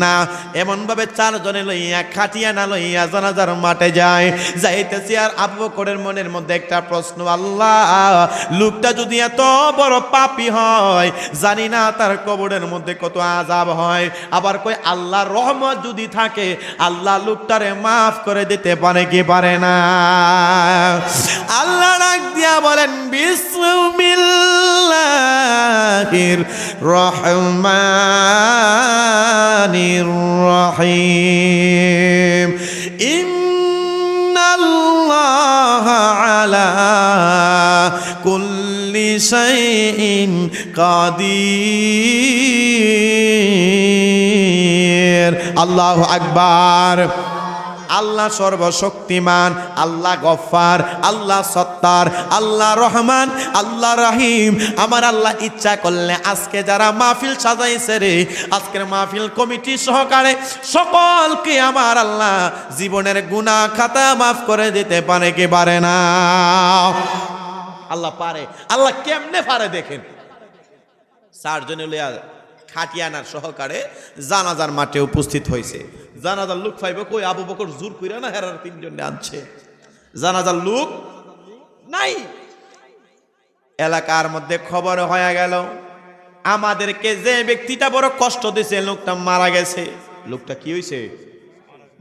না। এমন ভাবে চারজনে লইয়া খাটিয়া না লইয়া জানাজার মাঠে যায়। যাইতেছি আর আবু বকরের মনের মধ্যে একটা প্রশ্ন, আল্লাহ লোকটা যদি এত বড় পাপী হয়, জানি না তার কবরের মধ্যে কত আযাব হয়। আবার কই আল্লাহর রহমত যদি থাকে, আল্লাহ লোকটারে মাফ করে দিতে পারে কি পারে না? আল্লাহ ডাক দিয়া বলেন, বিসমিল্লাহির রহমানির রহিম। ইন্নাল্লাহা আলা কুল্লি শাইইন কাদির। আল্লাহু আকবার। আল্লাহ সর্বশক্তিমান, আল্লাহ গফফার, আল্লাহ সত্তার, আল্লাহ রহমান, আল্লাহ রহিম। আমার আল্লাহ ইচ্ছা করলে আজকে যারা মাহফিল সাজাইছে রে, আজকের মাহফিল কমিটি সহকারে সকলকে আমার আল্লাহ জীবনের গুনাহ খাতা মাফ করে দিতে পারে কি পারে না? আল্লাহ পারে। আল্লাহ কেমনে পারে দেখেন। চারজনে লইয়া খাটিয়ানার সহকারে জানাজার মাঠে উপস্থিত হয়েছে। জানাজার লোক পাইবে কই? আবু বকর জোর কইরা না হেরার তিনজন আনছে। জানাজার লোক নাই। এলাকার মধ্যে খবর হয়ে গেল, আমাদেরকে যে ব্যক্তিটা বড় কষ্ট দিয়েছে লোকটা মারা গেছে। লোকটা কি হয়েছে?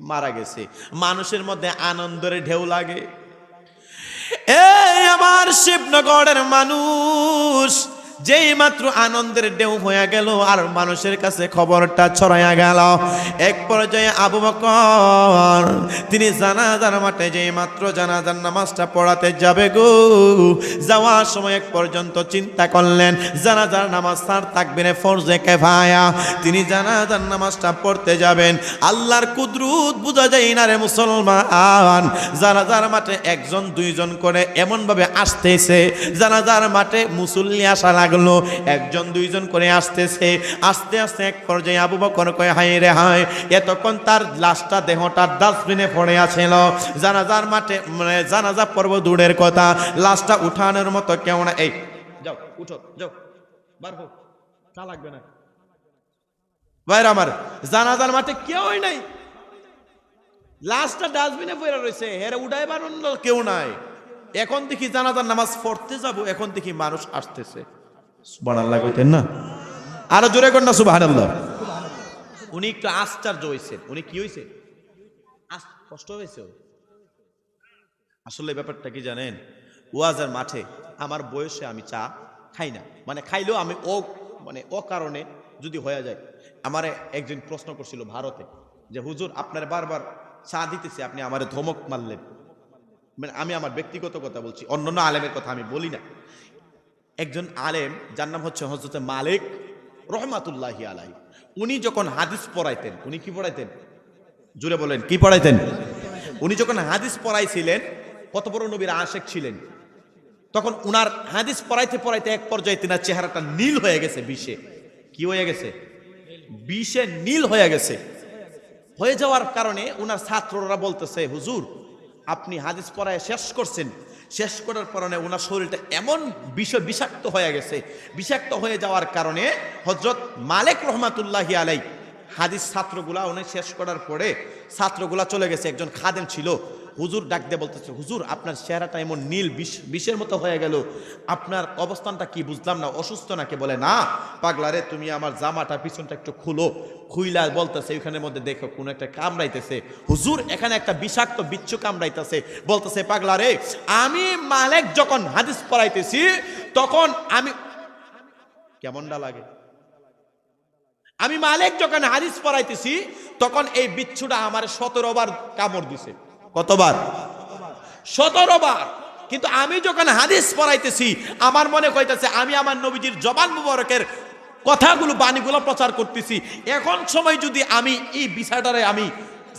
মারা গেছে। মানুষের মধ্যে আনন্দের ঢেউ লাগে। এই আমার শিবনগরের মানুষ, যেই মাত্র আনন্দের ঢেউ হয়ে গেল আর মানুষের কাছে খবরটা ছড়াইয়া গেল। এক পর্যায়ে আবু বকর তিনি জানাজার মাঠে যেই মাত্র জানাজার নামাজটা পড়াতে যাবে গো, যাওয়ার সময় এক পর্যন্ত চিন্তা করলেন জানাজার নামাজ তার তাকবীরে ফরজে কিফায়া, তিনি জানাজার নামাজটা পড়তে যাবেন। আল্লাহর কুদরত বোঝা যায় না রে মুসলমান। জানাজার মাঠে একজন দুইজন করে এমন ভাবে আসতেছে, জানাজার মাঠে মুসল্লি আসা লাগলো, একজন দুইজন করে আসতেছে। আস্তে আস্তে এক পর্যায়ে আবু বকর কয়, হায় রে হায়, এতক্ষণ তার লাশটা দেহটা ডাস্টবিনে পড়ে আছিল। জানাজার মাঠে মানে জানাজা পর্ব দূরের কথা, লাশটা উঠানোর মতো কেউ না। এই যাও উঠো, যাও বার হোক, তা লাগবে না ভাইরা আমার। জানাজার মাঠে কেউই নাই, লাশটা ডাস্টবিনে পড়ে রয়েছে, হেরে উঠাইবার কেউ নাই। এখন দেখি জানাজার নামাজ পড়তে যাব, এখন দেখি মানুষ আসতেছে। সুবহানাল্লাহ কইতেন না? আরো জোরে কর না সুবহানাল্লাহ। উনি একটু আশ্চর্য হয়েছেন। উনি কি হয়েছে? কষ্ট হয়েছে। আসলে ব্যাপারটা কি জানেন, ওয়াজের মাঠে আমার বয়সে আমি চা খাই না, মানে খাইলেও আমি ও কারণে যদি হয়ে যায়। আমারে একজন প্রশ্ন করছিল ভারতে যে হুজুর আপনার বারবার চা দিতেছে, আপনি আমারে ধমক মারলেন। মানে আমি আমার ব্যক্তিগত কথা বলছি, অন্যান্য আলেমের কথা আমি বলি না। একজন আলেম যার নাম হচ্ছে হযরত মালিক রহমাতুল্লাহি আলাইহি, উনি যখন হাদিস পড়াইতেন, উনি কি পড়াইতেন? জুড়ে বলেন, কি পড়াইতেন? উনি যখন হাদিস পড়াইছিলেন, কত বড় নবীর আশিক ছিলেন, তখন উনার হাদিস পড়াইতে পড়াইতে এক পর্যায়ে তিনার চেহারাটা নীল হয়ে গেছে, বিষে। কি হয়ে গেছে? বিষে নীল হয়ে গেছে। হয়ে যাওয়ার কারণে উনার ছাত্ররা বলতেছে, হুজুর আপনি হাদিস পড়ায় শেষ করছেন, শেষ করার কারণে ওনার শরীরটা এমন বিষাক্ত হয়ে গেছে। বিষাক্ত হয়ে যাওয়ার কারণে হযরত মালিক রহমাতুল্লাহি আলাইহি হাদিস ছাত্রগুলা উনি শেষ করার পরে ছাত্রগুলা চলে গেছে, একজন খাদেম ছিল, হুজুর ডাক দিয়ে বলতেছে, হুজুর আপনার চেহারাটা এমন নীল বিষের মতো হয়ে গেল, আপনার অবস্থানটা কি বুঝলাম না, অসুস্থ নাকি? বলে না পাগলারে, তুমি আমার জামাটা পিছনটা একটু খুলো। খুইলা বলতেছে ওইখানের মধ্যে দেখো কোন একটা কামড়াইতেছে। হুজুর এখানে একটা বিষাক্ত বিচ্ছু কামড়াইতেছে। বলতেছে পাগলারে, আমি মালিক যখন হাদিস পড়াইতেছি তখন আমি কেমনটা লাগে, আমি মালিক যখন হাদিস পড়াইতেছি তখন এই বিচ্ছুটা আমার 17 বার কামড় দিছে। কতবার? 17 বার। কিন্তু আমি যখন হাদিস পড়াইতেছি আমার মনে কইতেছে আমি আমার নবীজির জবান মুবারকের কথাগুলো, বাণীগুলো প্রচার করতেছি। এখন সময় যদি আমি এই বিষয়টারে আমি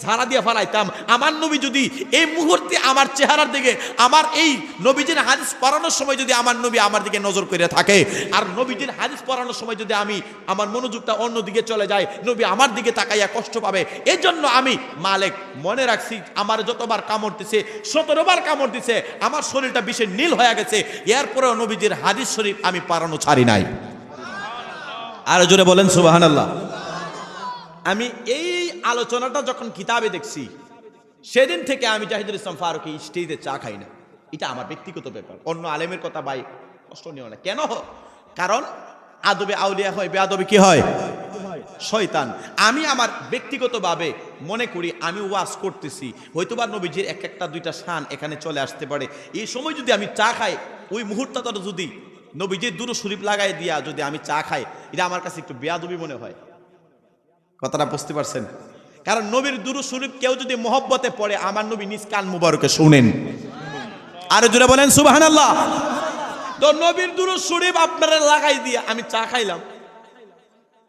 ঝাড়া দিয়ে ফেলাইতাম, আমার নবী যদি এই মুহূর্তে আমার চেহারার দিকে, আমার এই নবীজির হাদিস পড়ানোর সময় যদি আমার নবী আমার দিকে নজর করে থাকে, আর নবীজির হাদিস পড়ানোর সময় যদি আমি আমার মনোযোগটা অন্যদিকে চলে যায়, নবী আমার দিকে তাকাইয়া কষ্ট পাবে। এই জন্য আমি মালিক মনে রাখছি, আমার যতবার কামড় দিছে, 17 বার কামড় দিছে, আমার শরীরটা বিষে নীল হয়ে গেছে, এরপরেও নবীজির হাদিস শরীফ আমি পড়ানো ছাড়ি নাই। আর জোরে বলেন সুবহানাল্লাহ। আমি এই আলোচনাটা যখন কিতাবে দেখছি, সেদিন থেকে আমি জাহিদুল ইসলাম ফারুকী স্টেজে চা খাই না। এটা আমার ব্যক্তিগত ব্যাপার, অন্য আলেমের কথা ভাই কষ্ট নিও না। কেন? কারণ আদবে আউলিয়া হয়, বেয়াদবে কি হয়? শয়তান। আমি আমার ব্যক্তিগতভাবে মনে করি আমি ওয়াজ করতেছি, হয়তোবা নবীজির এক একটা দুইটা শান এখানে চলে আসতে পারে। এই সময় যদি আমি চা খাই, ওই মুহূর্তটা যদি নবীজির দুরূদ শরীফ লাগাই দিয়া যদি আমি চা খাই, এটা আমার কাছে একটু বেয়াদবি মনে হয়। কথাটা বুঝতে পারছেন? কারণ নবীর দুরূদ শরীফ কেউ যদি মহব্বতে পড়ে, আমার নবী নিজ কান মুবারকে শুনেন। আর জোরে বলেন সুবহানাল্লাহ। তো নবীর দুরূদ শরীফ আপনারা লাগাই দিয়া আমি চা খাইলাম,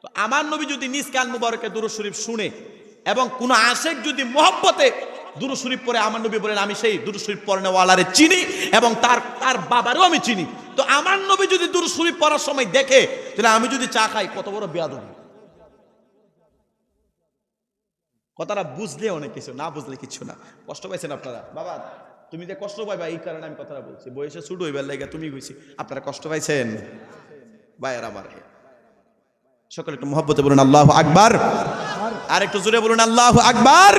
তো আমার নবী যদি নিজ কান মুবারকে দুরূদ শরীফ শুনে, এবং কোন আশিক যদি মহব্বতে দুরূদ শরীফ পড়ে, আমার নবী বলেন আমি সেই দুরূদ শরীফ পড়নেওয়ালারে চিনি এবং তার বাবারও আমি চিনি। তো আমার নবী যদি দুরূদ শরীফ পড়ার সময় দেখে, তাহলে আমি যদি চা খাই, কত বড় বেয়াদবি। কথাটা বুঝলে অনেক কিছু, না বুঝলে কিছু না। কষ্ট পাইছেন আপনারা? বাবা তুমি যে কষ্ট পাইবা এই কারণে আমি কথাটা বলছি, বয়সে ছুট হইবার লাগে তুমি কইছি, আপনারা কষ্ট পাইছেন ভাইয়ের আমার। সকলে একটু মহব্বতে বলুন আল্লাহু আকবার, আর একটু জোরে বলুন আল্লাহু আকবার।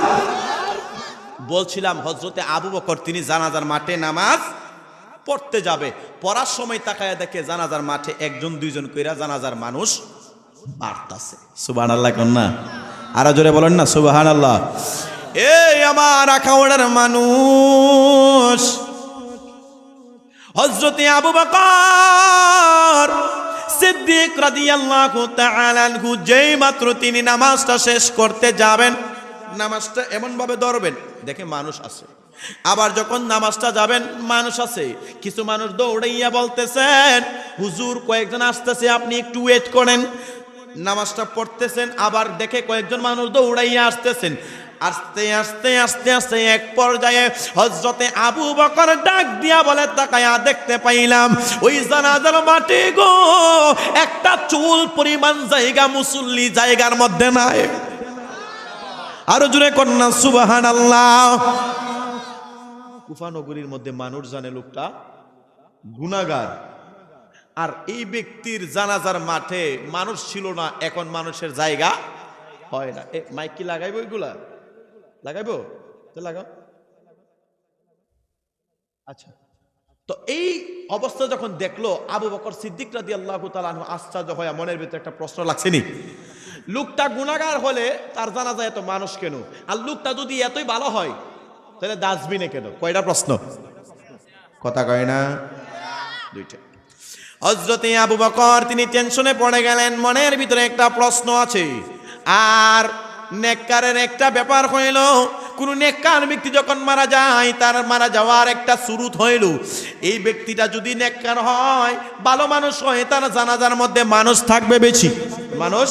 বলছিলাম হযরতে আবু বকর তিনি জানাজার মাঠে নামাজ পড়তে যাবে, পড়ার সময় তাকায়া দেখে জানাজার মাঠে একজন দুইজন কইরা জানাজার মানুষ বাড়তাছে। সুবহানাল্লাহ কোন না? আর জোরে বলেন না সুবহানাল্লাহ। এই আমার আখাউড়ার মানুষ হযরতে আবু বকর সিদ্দিক রাদিয়াল্লাহু তাআলা আনহু যেই মাত্র তিনি নামাজটা শেষ করতে যাবেন, নামাজটা এমন ভাবে ধরবেন দেখে মানুষ আছে, আবার যখন নামাজটা যাবেন মানুষ আছে, কিছু মানুষ দৌড়াইয়া বলতেছেন হুজুর কয়েকজন আসতেছে আপনি একটু ওয়েট করেন। নামাজটা পড়তেছেন, আবার দেখে কয়েকজন মানুষ দৌড়াইয়া আসতেছেন। আস্তে আস্তে আস্তে আস্তে এক পর্যায়ে হযরতে আবু বকর ডাক দিয়া বলে, তাকায়া দেখতে পাইলাম ওই জানাজার মাঠে গো একটা চুল পরিমাণ জায়গা মুসল্লি জায়গার মধ্যে নাই। আরো জোরে কন্যা সুবহানাল্লাহ। কুফা নগরীর মধ্যে মানুষ জানে লোকটা গুনাহগার, আর এই ব্যক্তির জানাজার মাঠে মানুষ ছিল না, এখন মানুষের জায়গা হয় না। মাইক কি লাগাইবো? এগুলা লাগাইবো তো লাগাও। আচ্ছা, তো এই অবস্থা যখন দেখলো আবু বকর সিদ্দিক রাদিয়াল্লাহু তাআলা আনহু আশ্চর্য হয়ে মনের ভিতরে একটা প্রশ্ন লাগছেনি, লোকটা গুনাহগার হলে তার জানাজায় এত মানুষ কেন? আর লোকটা যদি এতই ভালো হয় তাহলে ডাস্টবিনে কেন? কয়টা প্রশ্ন? কথা কয় না? দুইটা। হযরতে আবু বকর তিনি টেনশনে পড়ে গেলেন, মনের ভিতরে একটা প্রশ্ন আছে। আর নেককারের একটা ব্যাপার হইল, কোন নেককার ব্যক্তি যখন মারা যায় তার মারা যাওয়ার একটা সুরুত হইল, এই ব্যক্তিটা যদি নেককার হয়, ভালো মানুষ হয়, তার জানাজার মধ্যে মানুষ থাকবে বেশি, মানুষ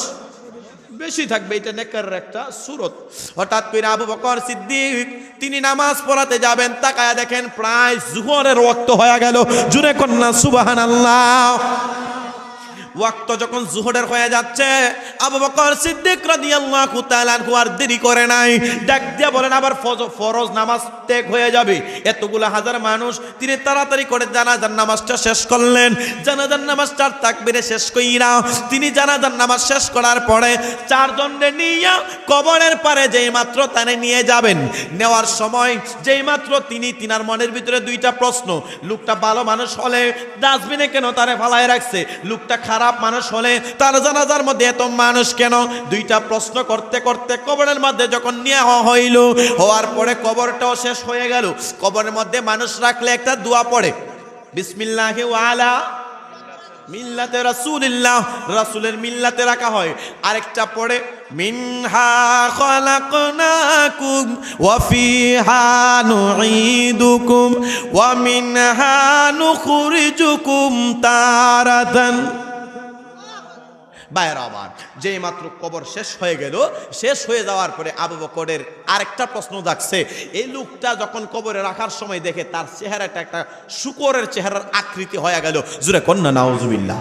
বেশি থাকবে, এটা নেককারের একটা সুরত। হঠাৎ করে আবু বকর সিদ্দিক তিনি নামাজ পড়াতে যাবেন, তাকায়া দেখেন প্রায় জোহরের ওয়াক্ত হয়ে গেল। জুরে কন্যা সুবহানাল্লাহ। ওয়াক্ত যখন জোহরের হয়ে যাচ্ছে, আবু বকর সিদ্দিক রাদিয়াল্লাহু তাআলা আনহু আর দেরি করে নাই, ডাক দিয়া বলেন আবার ফরজ নামাজ ত্যাগ হয়ে যাবে, এতগুলো হাজার মানুষ। তিনি তাড়াতাড়ি করে জানাজার নামাজটা শেষ করলেন। জানাজার নামাজটা তাকবীরে শেষ কইরা তিনি জানাজার নামাজ শেষ করার পরে চারজনকে নিয়ে কবরের পারে যেই মাত্র তানে নিয়ে যাবেন, নেওয়ার সময় যেই মাত্র তিনার মনের ভিতরে দুইটা প্রশ্ন, লোকটা ভালো মানুষ হলে ডাস্টবিনে কেন তারে ফালায় রাখছে, লোকটা খারাপ মানুষ হলে তার জানাজার মধ্যে এত মানুষ কেন, দুইটা প্রশ্ন করতে করতে কবরের মধ্যে যখন নিয়ে হইল, হওয়ার পরে কবরটাও শেষ হয়ে গেল। কবরের মধ্যে মানুষ রাখলে একটা দোয়া পড়ে, বিসমিল্লাহি ওয়া আলা মিল্লাতে রাসূলিল্লাহ, রাসূলের মিল্লাতে রাখা হয়। আরেকটা পড়ে মিনহা খালাকনাকুম ওয়া ফিহা নুঈদুকুম ওয়া মিনহা নুখরিজুকুম তারাতান। বাইরে আবার যেই মাত্র কবর শেষ হয়ে গেল, শেষ হয়ে যাওয়ার পরে আবু বকরের আরেকটা প্রশ্ন জাগছে। এই লোকটা যখন কবরে রাখার সময় দেখে তার চেহারাটা একটা শুকরের চেহারার আকৃতি হয়ে গেল। জোরে কন্যা নাউজুবিল্লাহ,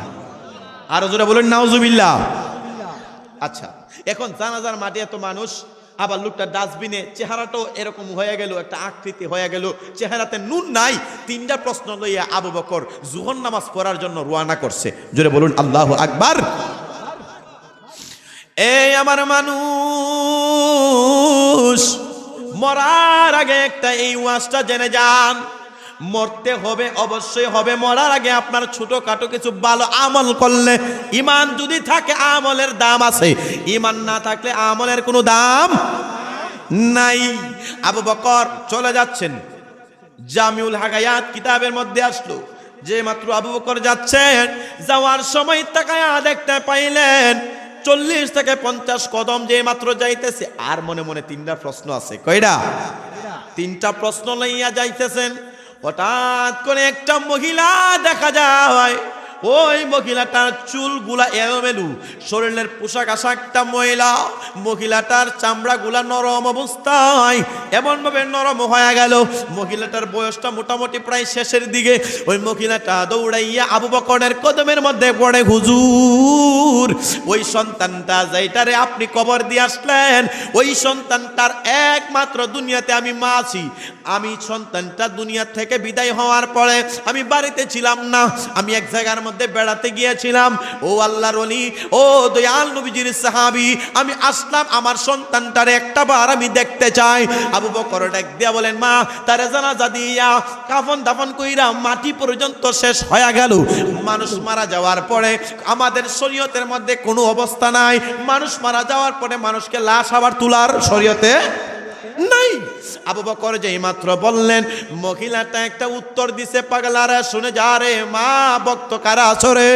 আরো জোরে বলেন নাউজুবিল্লাহ। আচ্ছা, এখন জানাজার মাঠে এত মানুষ, আবার লোকটা ডাস্টবিনে চেহারাটাও এরকম হয়ে গেল, একটা আকৃতি হয়ে গেল, চেহারাতে নুন নাই। তিনটা প্রশ্ন লইয়া আবু বকর জোহর নামাজ পড়ার জন্য রওনা করছে। জোরে বলুন আল্লাহু আকবার। এই আমার মানুষ, মরার আগে একটা এই ওয়াজটা জেনে যান, মরতে হবে অবশ্যই হবে। মরার আগে আপনার ছোটখাটো কিছু ভালো আমল করলে, ঈমান যদি থাকে আমলের দাম আছে, ঈমান না থাকলে আমলের কোনো দাম নাই। আবু বকর চলে যাচ্ছেন, জামিউল হাকায়াত কিতাবের মধ্যে আসলো, যে মাত্র আবু বকর যাচ্ছেন, যাওয়ার সময় তাকায়া দেখতে পাইলেন 40 থেকে 50 কদম যে মাত্র যাইতেছে, আর মনে মনে তিনটা প্রশ্ন আছে। কয়টা? তিনটা প্রশ্ন লইয়া যাইতেছেন। হঠাৎ করে একটা মহিলা দেখা যায়, ওই মহিলাটার চুলগুলা এলোমেলু, শরীরের পোশাক আশাকটা ময়লা, মহিলাটার চামড়াগুলা নরম অবস্থায়, এমন ভাবে নরম হয়ে গেল। মহিলাটার বয়সটা মোটামুটি প্রায় শেষের দিকে। ওই মহিলাটা দৌড়াইয়া আবু বকরের কদমের মধ্যে পড়ে, হুজুর ওই সন্তানটা যেটারে আপনি কবর দিয়ে আসলেন, ওই সন্তানটার একমাত্র দুনিয়াতে আমি মা আছি। আমি সন্তানটা দুনিয়া থেকে বিদায় হওয়ার পরে আমি বাড়িতে ছিলাম না, আমি এক জায়গার মধ্যে বেড়াতে গিয়েছিলাম। ও আল্লাহর ওলি, ও দয়াল নবীজির সাহাবী, আমি আসলাম, আমার সন্তানটারে একটা বার আমি দেখতে চাই। আবু বকর ডাক দিয়া বলেন, মা তারে জানাজা দিয়া কাফন দাফন কইরা মাটি পর্যন্ত শেষ হয়ে গেল। মানুষ মারা যাওয়ার পরে আমাদের শরীয়তের মধ্যে কোনো অবস্থা নাই, মানুষ মারা যাওয়ার পরে মানুষকে লাশ আবার তোলার শরীয়তে নাই। আবু বকর যেই মাত্র বললেন, মহিলাটা একটা উত্তর দিছে, পাগলারা শুনে যা রে, মা ভক্ত কারা আসরে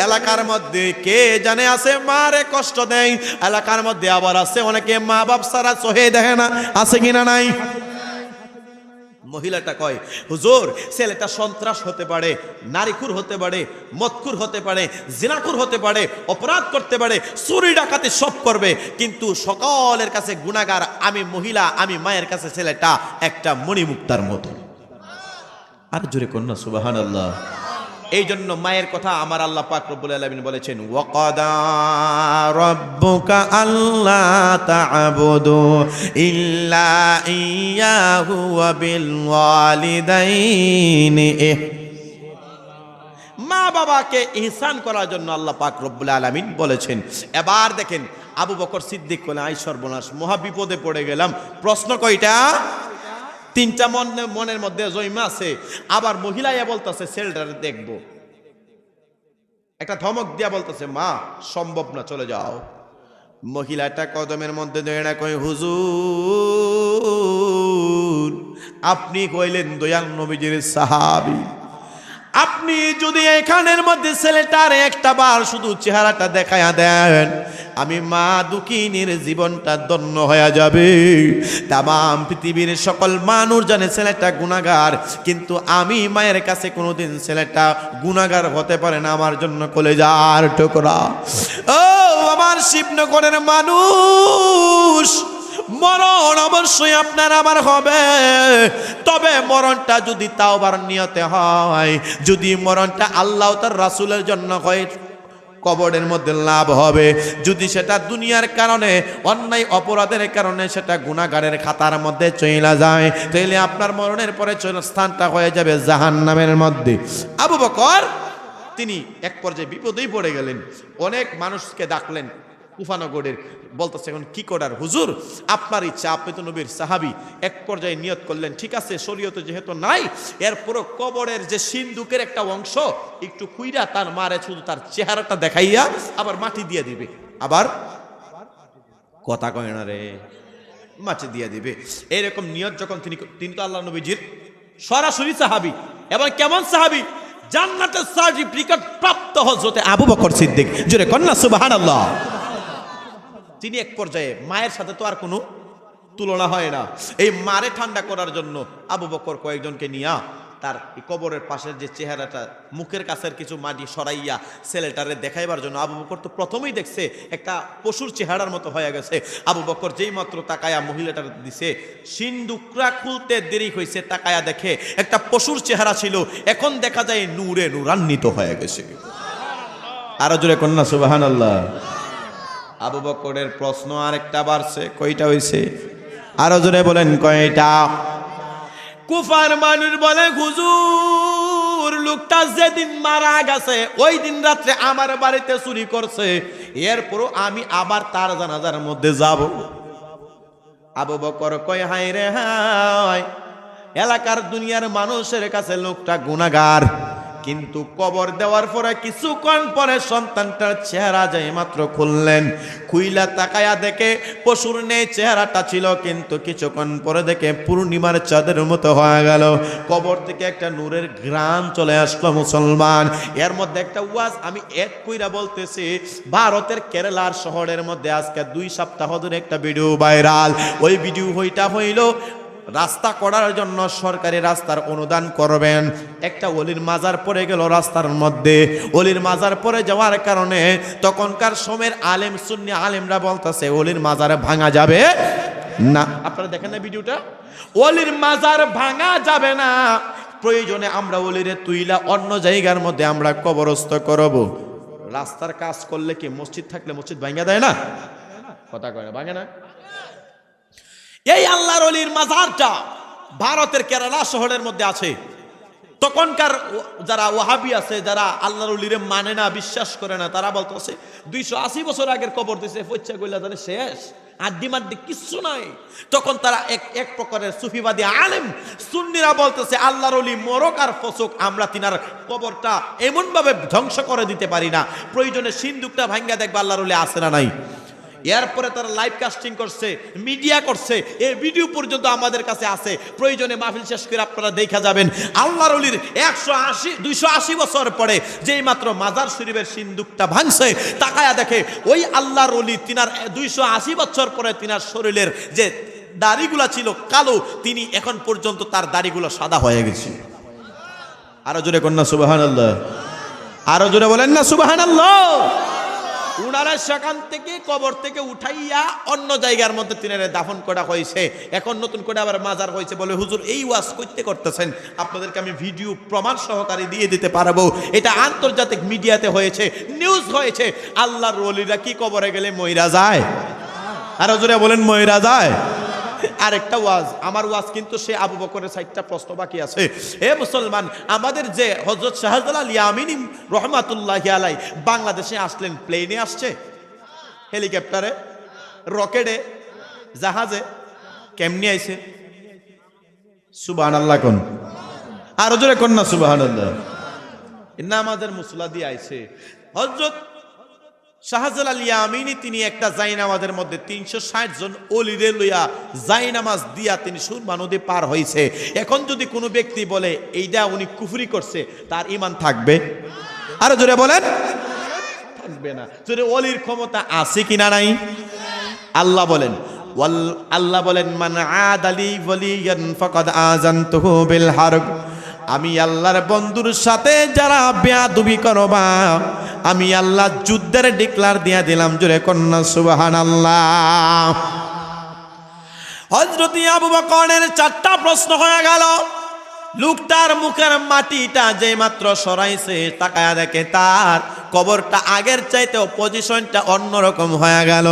এলাকার মধ্যে কে জানে আছে মারে কষ্ট দেয়, এলাকার মধ্যে আবার আছে অনেকে মা বাপ সারা সহে দেখে না, আছে কিনা নাই? মহিলাটা কয়, হুজুর ছেলেটা সন্ত্রাস হতে পারে, নারীখুর হতে পারে, মদখুর হতে পারে, জিনাখুর হতে পারে, অপরাধ করতে পারে, চুরি ডাকাতি সব করবে, কিন্তু সকলের কাছে গুনাহগার আমি মহিলা, আমি মায়ের কাছে ছেলেটা একটা মণিমুক্তার মতো। আর জোরে কন্যা সুবহানাল্লাহ। এই জন্য মায়ের কথা আমার আল্লাহ পাক রব্বুল আলামিন বলেছেন, ওয়াকাদা রাব্বুকা আল্লা তা'বুদু ইল্লা ইয়্যাহু ওয়া বিল ওয়ালিদাইনি মা বাবাকে ইহসান করার জন্য আল্লাহ পাক রব্বুল আলামিন বলেছেন। এবার দেখেন আবু বকর সিদ্দিক বলে, আই সর্বনাশ, মহা বিপদে পড়ে গেলাম। প্রশ্ন কয়টা? তিনটা মনের মধ্যে জয়মা আছে। আবার মহিলা বলতেছে ছেলেটারে দেখবো, একটা ধমক দিয়া বলতেছে, মা সম্ভব না, চলে যাও। মহিলাটা কদমের মধ্যে দাঁড়িয়ে কয়, হুজুর আপনি কইলেন দয়াল নবীজির সাহাবী, আপনি যদি এখানের মধ্যে ছেলেটার একটা বার শুধু চেহারাটা দেখায়া দেন, আমি মা দুঃখিনীর জীবনটা ধন্য হয়ে যাবে। তামাম পৃথিবীর সকল মানুষ জানে ছেলেটা গুনাহগার, কিন্তু আমি মায়ের কাছে কোনোদিন ছেলেটা গুনাহগার হতে পারে না। আমার জন্য কলেজার টুকরা। ও আমার শিবনগরের মানুষ, মরণ অবশ্যই আপনার আমার হবে, তবে মরণটা যদি তাওবার নিয়তে হয়, যদি মরণটা আল্লাহ তার রাসূলের জন্য হয়, কবরের মধ্যে লাভ হবে। যদি সেটা দুনিয়ার কারণে, অন্যায় অপরাধের কারণে সেটা গুনাহগারের খাতার মধ্যে চইলা যায়, তাহলে আপনার মরণের পরে স্থানটা হয়ে যাবে জাহান্নামের মধ্যে। আবু বকর তিনি এক পর্যায়ে বিপদেই পড়ে গেলেন। অনেক মানুষকে ডাকলেন কুফানগরের, বলতেছে এখন কি করার হুজুর, আপনার ইচ্ছা, আপনি তো নবীর সাহাবী। এক পর্যায়ে নিয়ত করলেন, ঠিক আছে শরীয়তে যেহেতু নাই, এরপরও কবরের যে সিন্দুকের একটা অংশ একটু খুইরা তার মারে শুধু তার চেহারাটা দেখাইয়া আবার মাটি দিয়ে দিবে। আবার কথা কয় না রে, মাটি দিয়ে দিবে। এইরকম নিয়ত যখন তিনি তো আল্লাহ নবীজির সরাসরি সাহাবী, এবং কেমন সাহাবী, জান্নাতের সার্টিফিকেট প্রাপ্ত হযরতে আবু বকর সিদ্দিক। জোরে কন্যা সুবহানাল্লাহ। তিনি এক পর্যায়ে, মায়ের সাথে তো আর কোনো তুলনা হয় না, এই মারে ঠান্ডা করার জন্য আবু বকর কয়েকজনকে নিয়া তার কবরের পাশের যে চেহারাটা, মুখের কাছের কিছু মাটি সরাইয়া ছেলেটারে দেখাইবার জন্য, আবু বকর তো প্রথমেই দেখছে একটা পশুর চেহারার মতো হয়ে গেছে। আবু বকর যেই মাত্র তাকায়া মহিলাটার দিছে, সিন্দুকরা খুলতে দেরি হয়েছে, তাকায়া দেখে একটা পশুর চেহারা ছিল, এখন দেখা যায় নূরে নূরান্বিত হয়ে গেছে। আরো জোরে কন্যা সুবহানাল্লাহ। আবু বকরের প্রশ্ন আরেকটা বাড়ছে, কয়টা হইছে? আরো জোরে বলেন কয়টা? কুফার মানুষ বলে, হুজুর লোকটা যেদিন মারা গেছে ওই দিন রাত্রে আমার বাড়িতে চুরি করছে, এরপরও আমি আবার তার জানাজার মধ্যে যাব। আবু বকর কয়, হায় রে হায়, এলাকার দুনিয়ার মানুষের কাছে লোকটা গুনাহগার, কিন্তু কবর দেওয়ার পরে কিছুক্ষণ পরে সন্তানটার চেহারা যাই মাত্র খুললেন, খুইলা তাকায়া দেখে পশুর নেই চেহারাটা ছিল, কিন্তু কিছুক্ষণ পরে দেখে পূর্ণিমার চাঁদের মতো হয়ে গেল। কবর থেকে একটা নূরের ঘ্রাণ চলে আসলো। মুসলমান, এর মধ্যে একটা ওয়াজ আমি এক কইরা বলতেছি, ভারতের কেরালার শহরের মধ্যে আজকে 2 সপ্তাহ ধরে একটা ভিডিও ভাইরাল। ওই ভিডিও হইল রাস্তা করার জন্য সরকারি রাস্তার অনুদান করবেন, একটা ওলির মাজার পড়ে গেল রাস্তার মধ্যে। ওলির মাজার পড়ে যাওয়ার কারণে তখনকার সময়ের আলেম সুন্নি আলেমরা বলতেছে ওলির মাজারে ভাঙা যাবে না। আপনারা দেখেন না ভিডিওটা? ওলির মাজার ভাঙা যাবে না, প্রয়োজনে আমরা ওলিরে তুইলা অন্য জায়গার মধ্যে আমরা কবরস্থ করব। রাস্তার কাজ করলে কি মসজিদ থাকলে মসজিদ ভাঙা দেয় না? কথা কয় না, ভাঙে না? এই আল্লাহর ওলির মাজারটা ভারতের কেরালা শহরের মধ্যে আছে। তখনকার যারা ওয়াহাবি আছে, যারা আল্লাহর ওলিরে মানে না, বিশ্বাস করে না, তারা বলতেছে 280 বছর আগের কবর দিছে, পয়সা কইলা জানে শেষ, আড্ডি মাড্ডি কিচ্ছু নাই। তখন তারা এক প্রকারের সুফিবাদী আলেম সুন্নিরা বলতেছে আল্লাহর ওলি মরক আর ফসক, আমরা তিনার কবরটা এমন ভাবে ধ্বংস করে দিতে পারি না, প্রয়োজনে সিন্দুকটা ভাঙ্গা দেখবা আল্লাহর ওলি আছে না নাই। এরপরে তারা লাইভ কাস্টিং করছে, মিডিয়া করছে, এই ভিডিও পর্যন্ত আমাদের কাছে আছে, প্রয়োজনে মাহফিল শেষ করে আপনারা দেখা যাবেন। আল্লাহর ওলির 280 বছর পরে যেই মাত্র মাজার শরীফের সিন্দুকটা ভাঙছে, তাকায়া দেখে ওই আল্লাহর ওলি তিনার 280 বছর পরে তিনার শরীরের যে দাড়িগুলা ছিল কালো, তিনি এখন পর্যন্ত তার দাড়িগুলো সাদা হয়ে গেছে। আরো জোরে কন্যা সুবহানাল্লাহ, আরো জোরে বলেন না সুবহানাল্লাহ। উনারা সেখান থেকে কবর থেকে উঠাইয়া অন্য জায়গার মধ্যে তিনারে দাফন করা হয়েছে। এখন নতুন করে আবার মাজার হয়েছে বলে হুজুর এই ওয়াজ করতেছেন, আপনাদেরকে আমি ভিডিও প্রমাণ সহকারে দিয়ে দিতে পারবো। এটা আন্তর্জাতিক মিডিয়াতে হয়েছে, নিউজ হয়েছে। আল্লাহর ওলিরা কি কবরে গেলে মইরা যায়? আর হুজুরে বলেন মইরা যায়? আরেকটা ওয়াজ, আমার ওয়াজ কিন্তু সে আবু বকরের 60টা প্রশ্ন বাকি আছে। হে মুসলমান, আমাদের যে হযরত শাহজালাল ইয়ামিনী রহমাতুল্লাহি আলাই বাংলাদেশে আসলেন, প্লেনে আসছে, হেলিকপ্টারে, রকেটে, জাহাজে, কেমনি আইছে? সুবহানাল্লাহ কোন? আর জোরে কোন না সুবহানাল্লাহ। নামাজের মুসল্লা দিয়ে আইছে। হযরত শাহজালাল ইয়ামিনী তিনি একটা জায়নামাজের মধ্যে ৩৬০ জন ওলিরে লইয়া জায়নামাজ দিয়া তিনি সুরমা নদী পার হইছে। এখন যদি কোনো ব্যক্তি বলে এইটা উনি কুফরি করছে, তার ঈমান থাকবে? আরো জোরে বলেন, থাকবে না। জোরে ওলির ক্ষমতা আছে কিনা নাই? আল্লাহ বলেন, আল্লাহ বলেন মান আদালি ওয়ালিয়ান ফাকাদ আযানতুহু বিল হারব। আমি আল্লাহর বন্ধুর সাথে যারা বেয়াদবি করবা, আমি আল্লাহ যুদ্ধের ডিক্লার দিয়া দিলাম। জোরে কন্যা সুবহানাল্লাহ। হযরত আবু বকরের 4টা প্রশ্ন হয়ে গেল। লোকটার মুখের মাটিটা যে মাত্র সরাইছে, তাকায়া দেখে তার কবরটা আগের চাইতেও পজিশনটা অন্যরকম হয়ে গেল।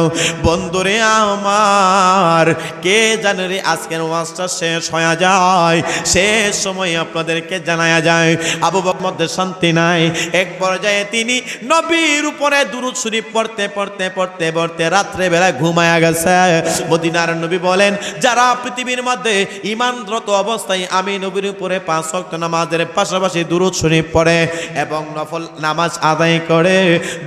বন্ধুরে আমার, কে জানে রে আজকের ওয়াজটা শেষ হয়ে যায়, শেষ সময় আপনাদেরকে জানায়া যায় আবু বকর মধ্যে শান্তি নাই। এক পর্যায়ে তিনি নবীর উপরে দুরূদ শরীফ পড়তে পড়তে পড়তে পড়তে রাত্রে বেলা ঘুমায়া গেছে। মদিনার নবী বলেন, যারা পৃথিবীর মধ্যে ঈমানরত অবস্থায় আমি নবীর উপরে 5 ওয়াক্ত নামাজের পাশাপাশি দুরূদ শরীফ পড়ে এবং নফল নামাজ আদায় করে,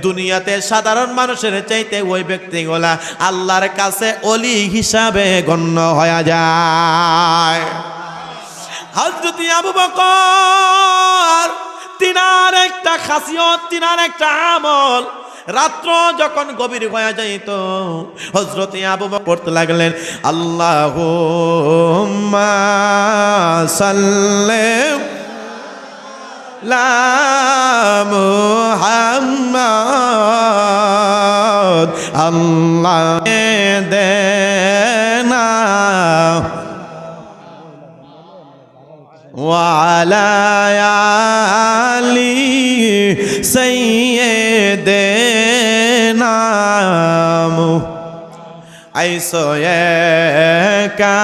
দুনিয়াতে সাধারণ মানুষের চাইতে ওই ব্যক্তিগুলা আল্লাহর কাছে ওলি হিসাবে গণ্য হয়ে যায়। হযরত আবু বকর, তিনার একটা খাসিয়ত, তিনার একটা আমল, রাত্র যখন গভীর হয়ে যাইত হযরত আবু বকর পড়তে লাগলেন, আল্লাহুম্মা সাল্লি লা মুহাম্মাদ, আল্লাহ দেনা ওয়া আলা আলি সাইয়্যিদিনা আইসো একা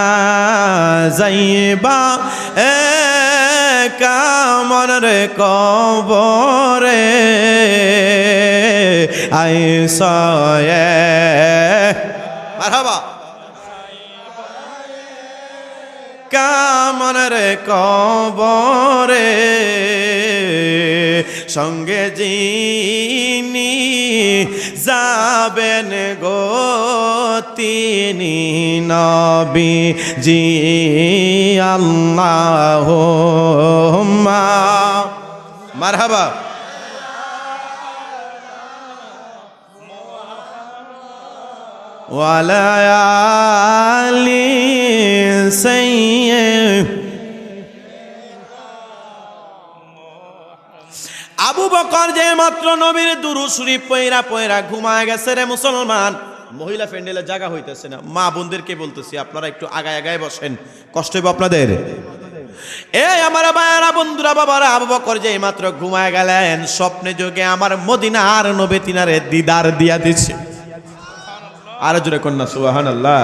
যাইবা একা মনের কবরে, আইসো মারহাবা কামনের কবরে, সঙ্গে যিনি যাবেন গো তিনি নবীজি, আল্লাহুম্মা মারহাবা ওয়া আলা আলি সাইয়্যিদিনা। আবু বকর যে মাত্র নবীর দুরূদ শরীফ পয়রা পয়রা ঘুমায় গেছে রে মুসলমান। মহিলা প্যান্ডেলে জায়গা হইতেছে না, মা বোনদেরকে বলতেছি আপনারা একটু আগায় আগায় বসেন, কষ্ট হবে আপনাদের। এই আমার ভাইয়েরা, বন্ধুরা, বাবারা, আবু বকর যে মাত্র ঘুমায় গেলেন, স্বপ্নে যোগে আমার মদিনার নবী তিনারে দিদার দিয়া দিচ্ছে। আর জোরে কন্যা সুবহানাল্লাহ।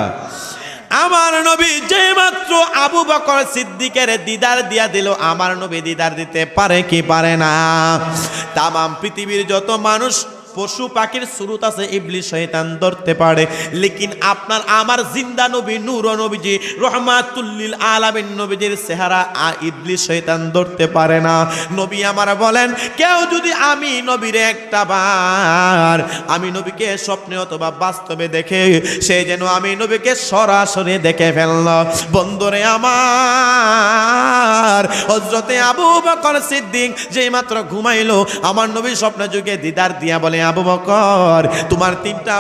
আমার নবী যে মাত্র আবু বকর সিদ্দিকের দিদার দিয়া দিল, আমার নবী দিদার দিতে পারে কি পারে না? তামাম পৃথিবীর যত মানুষ পশু পাখির সুরত আছে ইবলিস শয়তান ধরতে পারে, লেকিন আপনার আমার জিন্দা নবী নূর নবীজি রহমাতুল লিল আলামিন নবীজির চেহারা ইবলিস শয়তান ধরতে পারে না। নবী আমার বলেন, কেউ যদি আমি নবীরে একটা বার আমি নবীকে স্বপ্নে অথবা বাস্তবে দেখে, সে যেন আমি নবীকে সরাসরি দেখে ফেলল। বন্ধুরে আমার, হযরতে আবু বকর সিদ্দিক যেই মাত্র ঘুমাইলো, আমার নবী স্বপ্নে যুগে দিদার দিয়া বলে, আবু বকর তোমার 3টা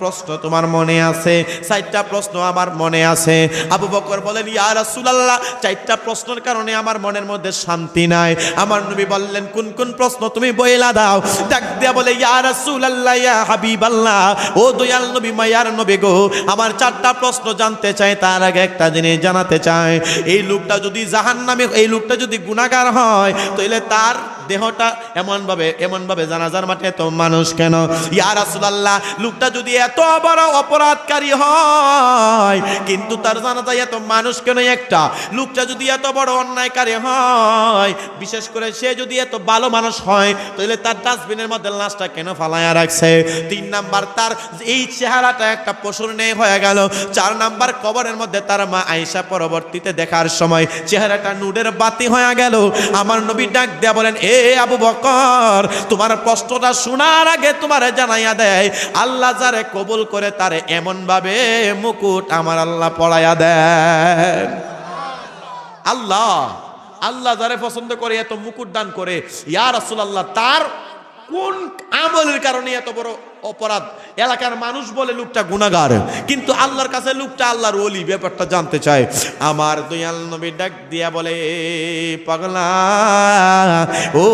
প্রশ্ন তোমার মনে আছে, 4টা প্রশ্ন আমার মনে আছে। আবু বকর বলেন, ইয়া রাসূলুল্লাহ 4টা প্রশ্নের কারণে আমার মনের মধ্যে শান্তি নাই। আমার নবী বললেন, কোন কোন প্রশ্ন তুমি বইলা দাও। ডাক দিয়া বলে, ইয়া রাসূলুল্লাহ ইয়া হাবিবাল্লাহ, ও দয়াল নবী মায়ার নবী গো, আমার 4টা প্রশ্ন জানতে চাই। তার আগে একটা জিনিস জানাতে চাই, এই লোকটা যদি জাহান্নামে, এই লোকটা যদি গুনাহগার হয়, তাহলে তার দেহটা এমন ভাবে জানাজার মাঠে তো মানুষ কেন? ইয়া রাসূলুল্লাহ, লোকটা যদি এত বড় অপরাধকারী হয় কিন্তু তার জানাজায় এত মানুষ কেন একটা? লোকটা যদি এত বড় অন্যায়কারী হয়, বিশেষ করে সে যদি এত ভালো মানুষ হয়, তাহলে তার ডাস্টবিনের মধ্যে লাশটা কেন ফালায়া রাখছে? 3 নাম্বার, তার এই চেহারাটা একটা পশুর ন্যায় হয়ে গেল। 4 নাম্বার, কবরের মধ্যে তার মা আয়েশা পরবর্তীতে দেখার সময় চেহারাটা নুরের বাতি হয়ে গেল। আমার নবী ডাক দেয়া বলেন, এ আবু বকর, তোমার প্রশ্নটা শোনার আগে তোমারে জানাইয়া দেয়, আল্লাহ যারে কবুল করে তারে এমন ভাবে মুকুট আমার আল্লাহ পড়াইয়া দেন। আল্লাহ আল্লাহ যারে পছন্দ করে এত মুকুট দান করে। ইয়া রাসূলুল্লাহ, তার কোন আমলের কারণে এত বড় অপরাধ? এলাকার মানুষ বলে লোকটা গুনাহগার, কিন্তু আল্লাহর কাছে লোকটা আল্লাহর ওলি। ব্যাপারটা জানতে চায়। আমার দয়াল নবী ডাক দিয়া বলে, পাগলা, ও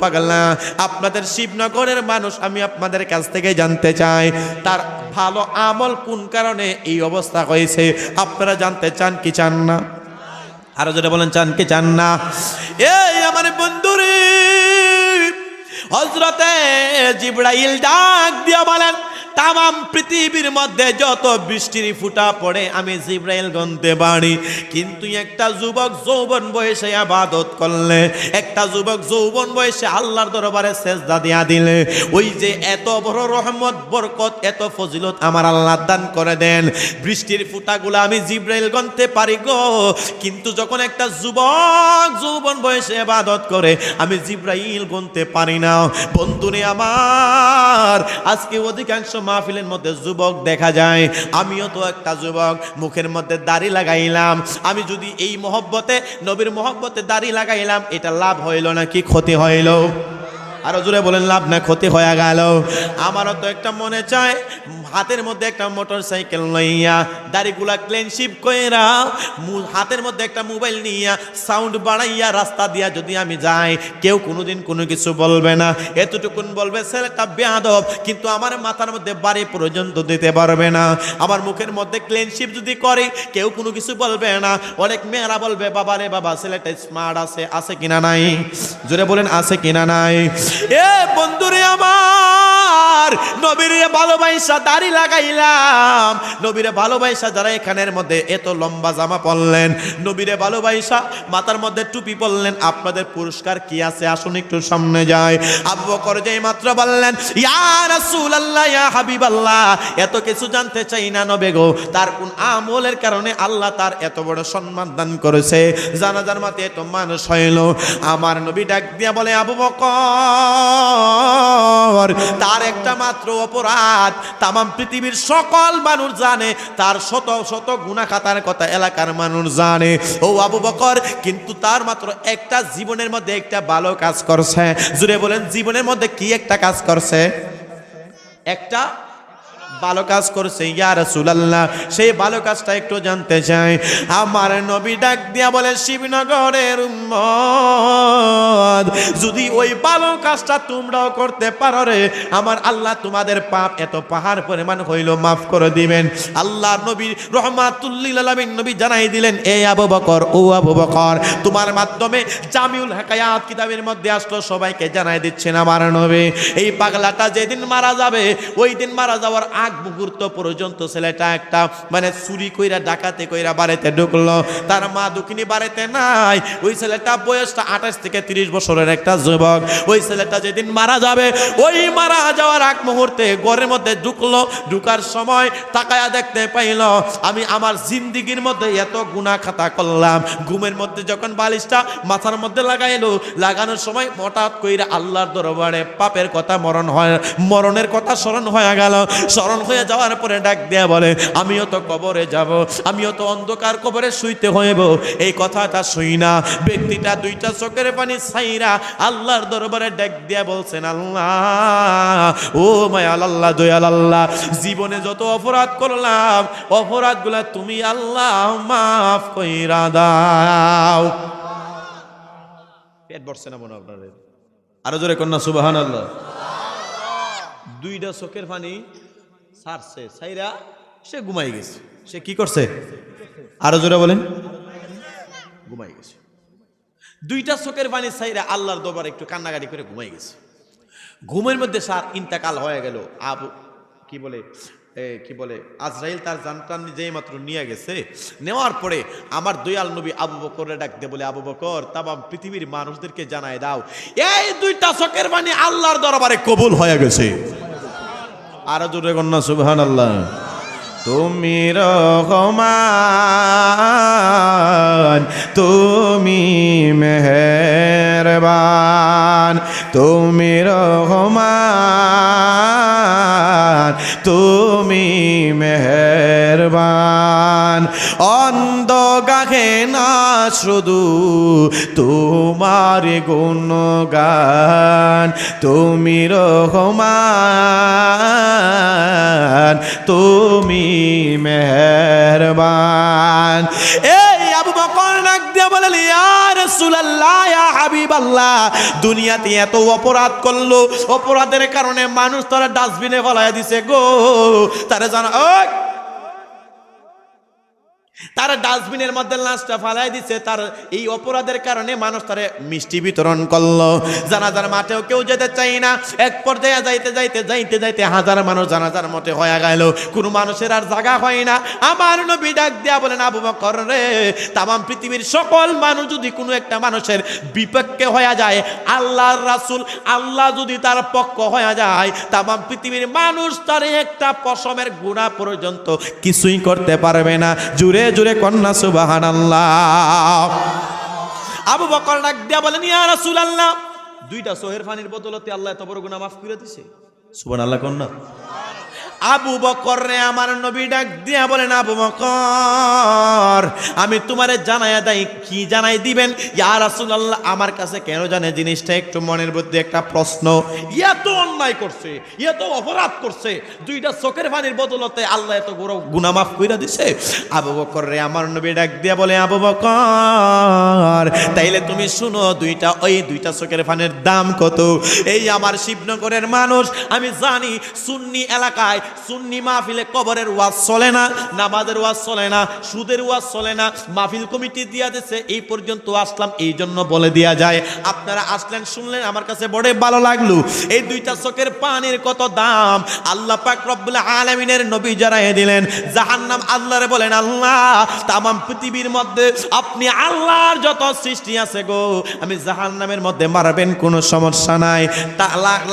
পাগলা, আপনাদের শিবনগরের মানুষ, আমি আপনাদের কাছ থেকে জানতে চাই তার ভালো আমল কোন কারণে এই অবস্থা হয়েছে। আপনারা জানতে চান কি চান না? আরো যেটা বলেন, চান কি চান না? এই আমার বন্ধুরে, হযরতে জিবরাইল ডাক দিয়া বলেন, তাম পৃথিবীর মধ্যে যত বৃষ্টির ফুটা পড়ে আমি জিবরাইল গনতে পারি, কিন্তু একটা যুবক যৌবন বয়সে ইবাদত করলে, একটা যুবক যৌবন বয়সে আল্লাহর দরবারে সেজদা দিয়া দিলে, ওই যে এত বড় রহমত বরকত এত ফজিলত আমার আল্লাহ দান করে দেন, বৃষ্টির ফুটাগুলো আমি জিবরাইল গনতে পারি গো, কিন্তু যখন একটা যুবক যৌবন বয়সে ইবাদত করে আমি জিবরাইল গনতে পারি না। বন্ধুরে আমার, আজকে অধিকাংশ মাহফিলের মধ্যে যুবক দেখা যায়। আমিও তো একটা যুবক, মুখের মধ্যে দাড়ি লাগাইলাম। আমি যদি এই মহব্বতে, নবীর মহব্বতে দাড়ি লাগাইলাম, এটা লাভ হইল নাকি ক্ষতি হইল? আরো জোরে বলেন, লাভ না ক্ষতি হয়ে গেল? আমারও তো একটা মনে চায় হাতের মধ্যে একটা মোটর সাইকেল লইয়া, দাড়িগুলা ক্লিনশিপ কইরা, হাতের মধ্যে একটা মোবাইল নিয়া সাউন্ড বাড়াইয়া রাস্তা দিয়া যদি আমি যাই, কেউ কোনোদিন কোনো কিছু বলবে না। এতটুকুন বলবে ছেলেটা বেয়াদব, কিন্তু আমার মাথার মধ্যে বাড়ি পর্যন্ত দিতে পারবে না। আমার মুখের মধ্যে ক্লিনশিপ যদি করে কেউ কোনো কিছু বলবে না। অনেক মেয়েরা বলবে, বাবা রে বাবা, ছেলেটা স্মার্ট আছে, আছে কিনা নাই? জোরে বলেন, আছে কিনা নাই? এ বন্ধুরে আমার, নবীর ভালোবাসা দাড়ি লাগাইলাম, নবীরে ভালোবাসা যারা এখানের মধ্যে এত লম্বা জামা পরলেন, নবীরে ভালোবাসা মাথার মধ্যে টুপি পরলেন, আপনাদের পুরস্কার কি আছে? আসুন একটু সামনে যায়। আবু বকর যেই মাত্র বললেন, ইয়া রাসূলুল্লাহ, ইয়া হাবিবাল্লাহ, এত কিছু জানতে চাই না নবী গো, তার কোন আমলের কারণে আল্লাহ তার এত বড় সম্মান দান করেছে, জানাজার মাতে এত মানুষ হইল। আমার নবী ডাক দিয়া বলে, আবু বকর, তার একটা মাত্র অপরাধ তাম পৃথিবীর সকল মানুষ জানে, তার শত শত গুনাহ খাতার কথা এলাকার মানুষ জানে, ও আবু বকর, কিন্তু তার মাত্র একটা জীবনের মধ্যে একটা ভালো কাজ করছে। জুড়ে বলেন, জীবনের মধ্যে কি একটা কাজ করছে? একটা ভালো কাজ করছে। ইয়া রাসূলুল্লাহ, সেই ভালো কাজটা একটু জানতে চাই। আমার নবী ডাক দিয়া বলে, শিবনগরের উম্মত, যদি ওই ভালো কাজটা তোমরাও করতে পারো রে, আমার আল্লাহ তোমাদের পাপ এত পাহাড় পরিমাণ হইল মাফ করে দিবেন। আল্লাহর নবী রাহমাতুল লিল আলামিন নবী জানাই দিলেন, এই আবু বকর, ও আবু বকর, তোমার মাধ্যমে জামিউল হিকায়াত কিতাবের মধ্যে আসলো, সবাইকে জানাই দিচ্ছেন আমার নবী, এই পাগলাটা যেদিন মারা যাবে, ওই দিন মারা যাওয়ার আগ মুহূর্ত পর্যন্ত ছেলেটা একটা মানে চুরি কইরা ডাকাতি কইরা বাড়িতে ঢুকলো, তার মা দুঃখিনী বাড়িতে নাই। ওই ছেলেটা বয়সটা 28 থেকে 30 বছরের একটা যুবক। ওই ছেলেটা যেদিন মারা যাবে, ওই মারা যাওয়ার আগ মুহূর্তে ঘরের মধ্যে ঢুকলো, ঢুকার সময় তাকায়া দেখতে পাইল, আমি আমার জিন্দিগির মধ্যে এত গুনাহ খাতা করলাম। ঘুমের মধ্যে যখন বালিশটা মাথার মধ্যে লাগাইলো, লাগানোর সময় হঠাৎ কইরা আল্লাহর দরবারে পাপের কথা মরণের কথা স্মরণ হয়ে গেল। স্মরণ হয়ে যাওয়ার পরে ডাক দেয়া বলে, আমিও তো কবরে যাব, আমিও তো অন্ধকার কবরে শুইতে হইব। এই কথাটা শুই না ব্যক্তিটা দুইটা চোখের পানি ছাইরা আল্লাহর দরবারে ডাক দেয়া বলছেন, আল্লাহ, ও মায়াল আল্লাহ, দয়াল আল্লাহ, জীবনে যত অপরাধ করলাম, অপরাধগুলা তুমি আল্লাহ মাফ কইরা দাও। পেট ভরছে না মনে আপনাদের? আরো জোরে কন্যা সুবহানাল্লাহ। দুইটা চোখের পানি ছাড়ছে, ছাইরা সে ঘুমাই গেছে। সে কি করছে? আরো জোরে বলেন, ঘুমাই গেছে। দুইটা চোখের পানি ছাইরা আল্লাহর দরবারে একটু কান্নাকাটি করে ঘুমাই গেছে। ঘুমের মধ্যে সার ইন্তেকাল হয়ে গেল। কি বলে আজরাইল তার জানটা যেই মাত্র নিয়ে গেছে, নেওয়ার পরে আমার দয়াল নবী আবু বকরে ডাকতে বলে, আবু বকর, তামাম পৃথিবীর মানুষদেরকে জানায় দাও, এই দুইটা চোখের পানি আল্লাহর দরবারে কবুল হয়ে গেছে। আরো জোরে কন্যা সুবহানাল্লাহ। তুমি রহমান, তুমি মেহেরবান, তুমি রহমান, তুমি মেহেরবান। অন্ধ গাহে না শুধু তোমার গুণগান, তুমি রহমান, তুমি মেহেরবান। এই আবু বকর ডাক দিয়ে বলেন, ইয়া রাসূলুল্লাহ, ইয়া হাবিবাল্লাহ, দুনিয়াতে এত অপরাধ করলো, অপরাধের কারণে মানুষ তারা ডাস্টবিনে ফেলাইয়া দিছে গো। তারা জানা তারা ডাস্টবিনের মধ্যে লাশটা ফালাই দিছে, তার এই অপরাধের কারণে মানুষ তারে মিষ্টি বিতরণ করলো। জানাজার মাঠেও কেউ যেতে চাই না। এক পর্যায়ে যাইতে যাইতে যাইতে যাইতে হাজার মানুষ জানাজার মঠে হয়ে গেল, কোনো মানুষের আর জায়গা হয় না। আমার নবী ডাক দিয়া বলেন, আবু বকর রে, তামাম পৃথিবীর সকল মানুষ যদি কোনো একটা মানুষের বিপক্ষে হয়ে যায়, আল্লাহর রাসূল আল্লাহ যদি তার পক্ষ হয়ে যায়, তামাম পৃথিবীর মানুষ তার একটা পশমের গুনাহ পর্যন্ত কিছুই করতে পারবে না। জুড়ে জুড়ে কন্যা সুবহানাল্লাহ। আবু বকর ডাক দিয়া বলেন, ইয়া রাসূলুল্লাহ, দুইটা সোহের পানির বদলতে আল্লাহ এত বড় গুনাহ মাফ করে দিয়েছে। সুবহানাল্লাহ কন্যা। আবু বকর রে আমার নবী ডাক দিয়া বলেন, আবু বকর, আমি তোমারে জানাইয়া দেই। কি জানাই দিবেন? ইয়া রাসূলুল্লাহ, আমার কাছে কেন জানে জিনিসটা একটু মনের মধ্যে একটা প্রশ্ন। এত অন্যায় করছে, এত অপরাধ করছে, দুইটা চোখের পানির বদলতে আল্লাহ এত বড় গুনাহ মাফ কইরা দিছে। আবু বকর রে আমার নবী ডাক দিয়া বলে, আবু বকর, তাইলে তুমি শুনো, ওই দুইটা চোখের পানির দাম কত? এই আমার শিবনগরের মানুষ, আমি জানি সুন্নি এলাকায় সুন্নি মাহফিলে কবরের ওয়াজ চলে না, নামাজের ওয়াজ চলে না, সুদের ওয়াজ চলে না। মাহফিল কমিটি দিয়া দিয়েছে, এই পর্যন্ত আসলাম, এই জন্য বলে দেয়া যায়। আপনারা আসলেন, শুনলেন, আমার কাছে বড় ভালো লাগলো। এই দুইটা চোখের পানির কত দাম আল্লাহ পাক রব্বুল আলামিনের নবী জানাইয়া দিলেন। জাহান্নাম আল্লাহরে বলেন, আল্লাহ, তামাম পৃথিবীর মধ্যে আপনি আল্লাহর যত সৃষ্টি আছে গো, আমি জাহান্নামের মধ্যে মারবেন, কোনো সমস্যা নাই,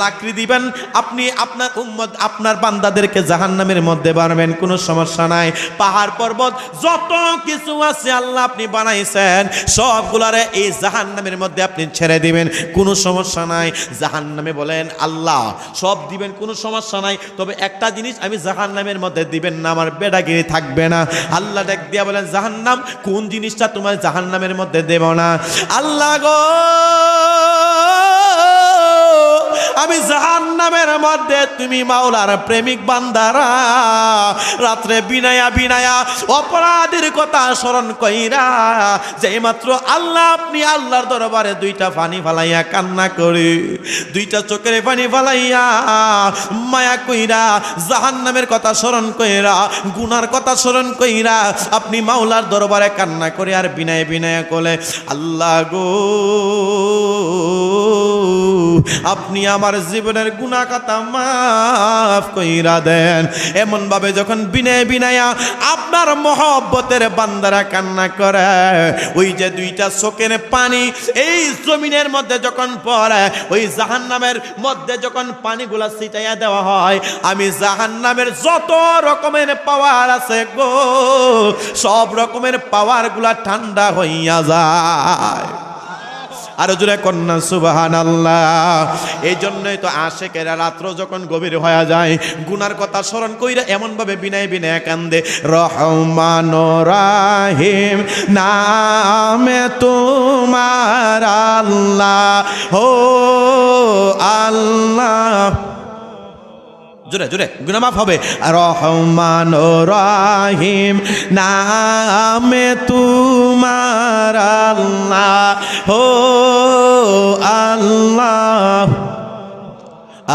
লাকড়ি দিবেন, আপনি আপনার উম্মত আপনার বান্দাদেরকে জাহান্নামের মধ্যে মারবেন, কোনো সমস্যা নাই। পাহাড় পর্বত যত কিছু আছে আল্লাহ আপনি বানাইছেন, সবগুলারে এই জাহান্নামের মধ্যে আপনি ছেড়ে দিবেন, কোনো সমস্যা নাই। জাহান্নামে বলেন, আল্লাহ সব দিবেন, কোনো সমস্যা নাই, তবে একটা জিনিস আমি জাহান্নামের মধ্যে দিবেন না, আমার বেডাগিরি থাকবে না। আল্লাহ ডাক দিয়া বলেন, জাহান্নাম, কোন জিনিসটা তোমার জাহান্নামের মধ্যে দেব না? আল্লাহ গো, আমি জাহান্নামের মধ্যে তুমি মাওলার প্রেমিক বান্দারা রাত্রে বিনায়া বিনায়া অপরাধের কথা স্মরণ কইরা যেই মাত্র আল্লাহ আপনি আল্লাহর দরবারে দুইটা পানি ফালাইয়া কান্না করে, দুইটা চোখের পানি ফালাইয়া মায়া কইরা জাহান্নামের কথা স্মরণ কইরা, গুনার কথা স্মরণ কইরা আপনি মাওলার দরবারে কান্না করে আর বিনায় বিনায়া কোলে, আল্লাহ গো, আপনি আমার জীবনের গুনাহ কথা মাফ কইরা দেন। এমন ভাবে যখন বিনয় বিনায়া আপনার মহব্বতের বান্দারা কান্না করে, ওই যে দুইটা চোখের পানি এই জমিনের মধ্যে যখন পড়ে, ওই জাহান্নামের মধ্যে যখন পানিগুলা ছিটাইয়া দেওয়া হয়, আমি জাহান্নামের যত রকমের পাওয়ার আছে গো, সব রকমের পাওয়ারগুলা ঠান্ডা হইয়া যায়। আরো জোরে কন্যা সুবহানাল্লাহ। এই জন্যই তো আশেকেরা রাত্র যখন গভীর হয়ে যায়, গুনার কথা স্মরণ কইরা এমন ভাবে বিনায় বিনায় কান্দে, রহমান রাহিম নামে তোমার আল্লাহ, ও আল্লাহ, জোরে জোরে গুনাহ মাফ হবে। রহমান রাহিম নামে তোমার আল্লাহ, ও আল্লাহ,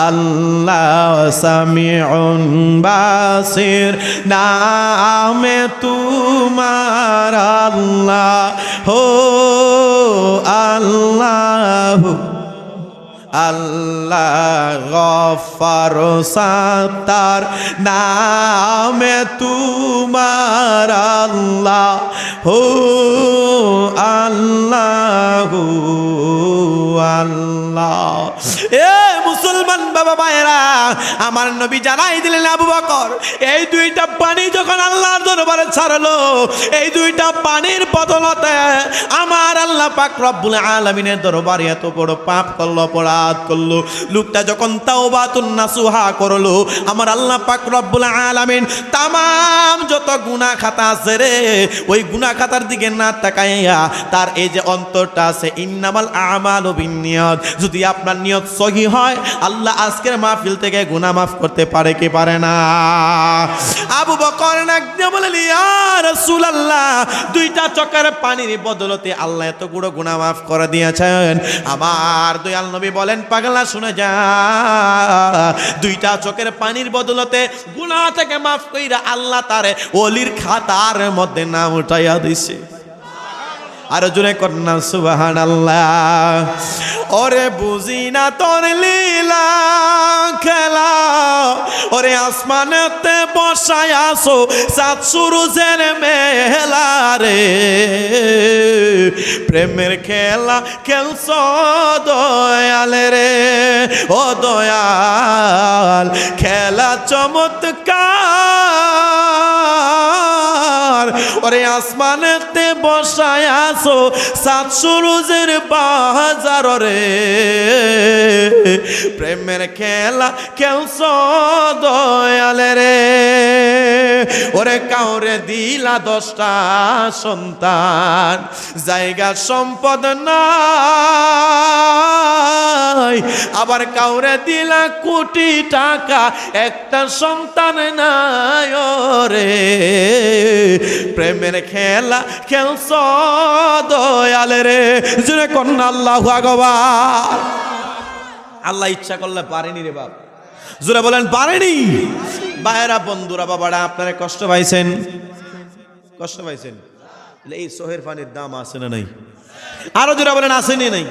আল্লাহ সামিউন বাসির নামে তোমার আল্লাহ, ও আল্লাহ, আল্লাহ গফফার সাত্তার নামে তোমার আল্লাহ, হো আল্লাহ, আল্লাহ। এ মুসলমান মুসলমান বাবা ভাইরা, আমার নবী জানাই দিলেন আবু বকর, এই দুইটা পানি যখন আল্লাহর দরবারে ছাড়লো, এই দুইটা পানির বদলতে আমার আল্লাহ পাক রব্বুল আলামিনের দরবারে এত বড় পাপ করলো, অপরাধ করলো। লোকটা যখন তাওবাতুন নাসুহা করলো, আমার আল্লাহ পাক রব্বুল আলামিন তামাম যত গুনাহ খাতা আছে রে, ওই গুনাহ খাতার দিকে না তাকাইয়া তার এই যে অন্তরটা আছে, ইন্নামাল আমালু বিন্নিয়াত, যদি আপনার নিয়ত সহি হয় আল্লাহ আজকের মাহফিল থেকে গুনাহ মাফ করতে পারে কি পারে না? আবু বকর একদিন বলেন, ইয়া রাসূলুল্লাহ, দুইটা চোখের পানির বদলতে আল্লাহ এত বড় গুনাহ মাফ করে দিয়েছেন। আমার দয়াল নবী বলেন, পাগলা শুনে যা, দুইটা চোখের পানির বদলতে গুনাহ থেকে মাফ কইরা আল্লাহ তারে ওলির খাতার মধ্যে নাম উঠাইয়া দিছে। আর জোরে কন্যা সুবহানাল্লাহ। ওরে বুঝি না তোর লীলা খেলা, ওরে আসমানেতে বসায় আসো সাত সুরুজের মেলা রে, প্রেমের খেলা খেলছ দয়ালে রে, ও দয়াল খেলা চমৎকার, ওরে আসমানেতে বসায় আসো সাত সুরুজের বাজার রে, প্রেমের খেলা খেলছ দয়ালে রে, ওরে কাউরে দিলা 10টা সন্তান, জায়গা সম্পদ নাই, আবার কাউরে দিলা কোটি টাকা, একটা সন্তান নাই রে, প্রেমের খেলা খেলছ দয়ালে রে। জোরে কন্যা আল্লাহু আকবার। আল্লাহ ইচ্ছা করলে পারেনি রে বাপ, জোরে বলেন পারেনি। ভাইরা বন্ধুরা বাবারা, আপনারা কষ্ট পাইছেন, কষ্ট পাইছেন, এই সোহের পানির দাম আছে না নাই? আরো জোরে বলেন আসেনি নাই?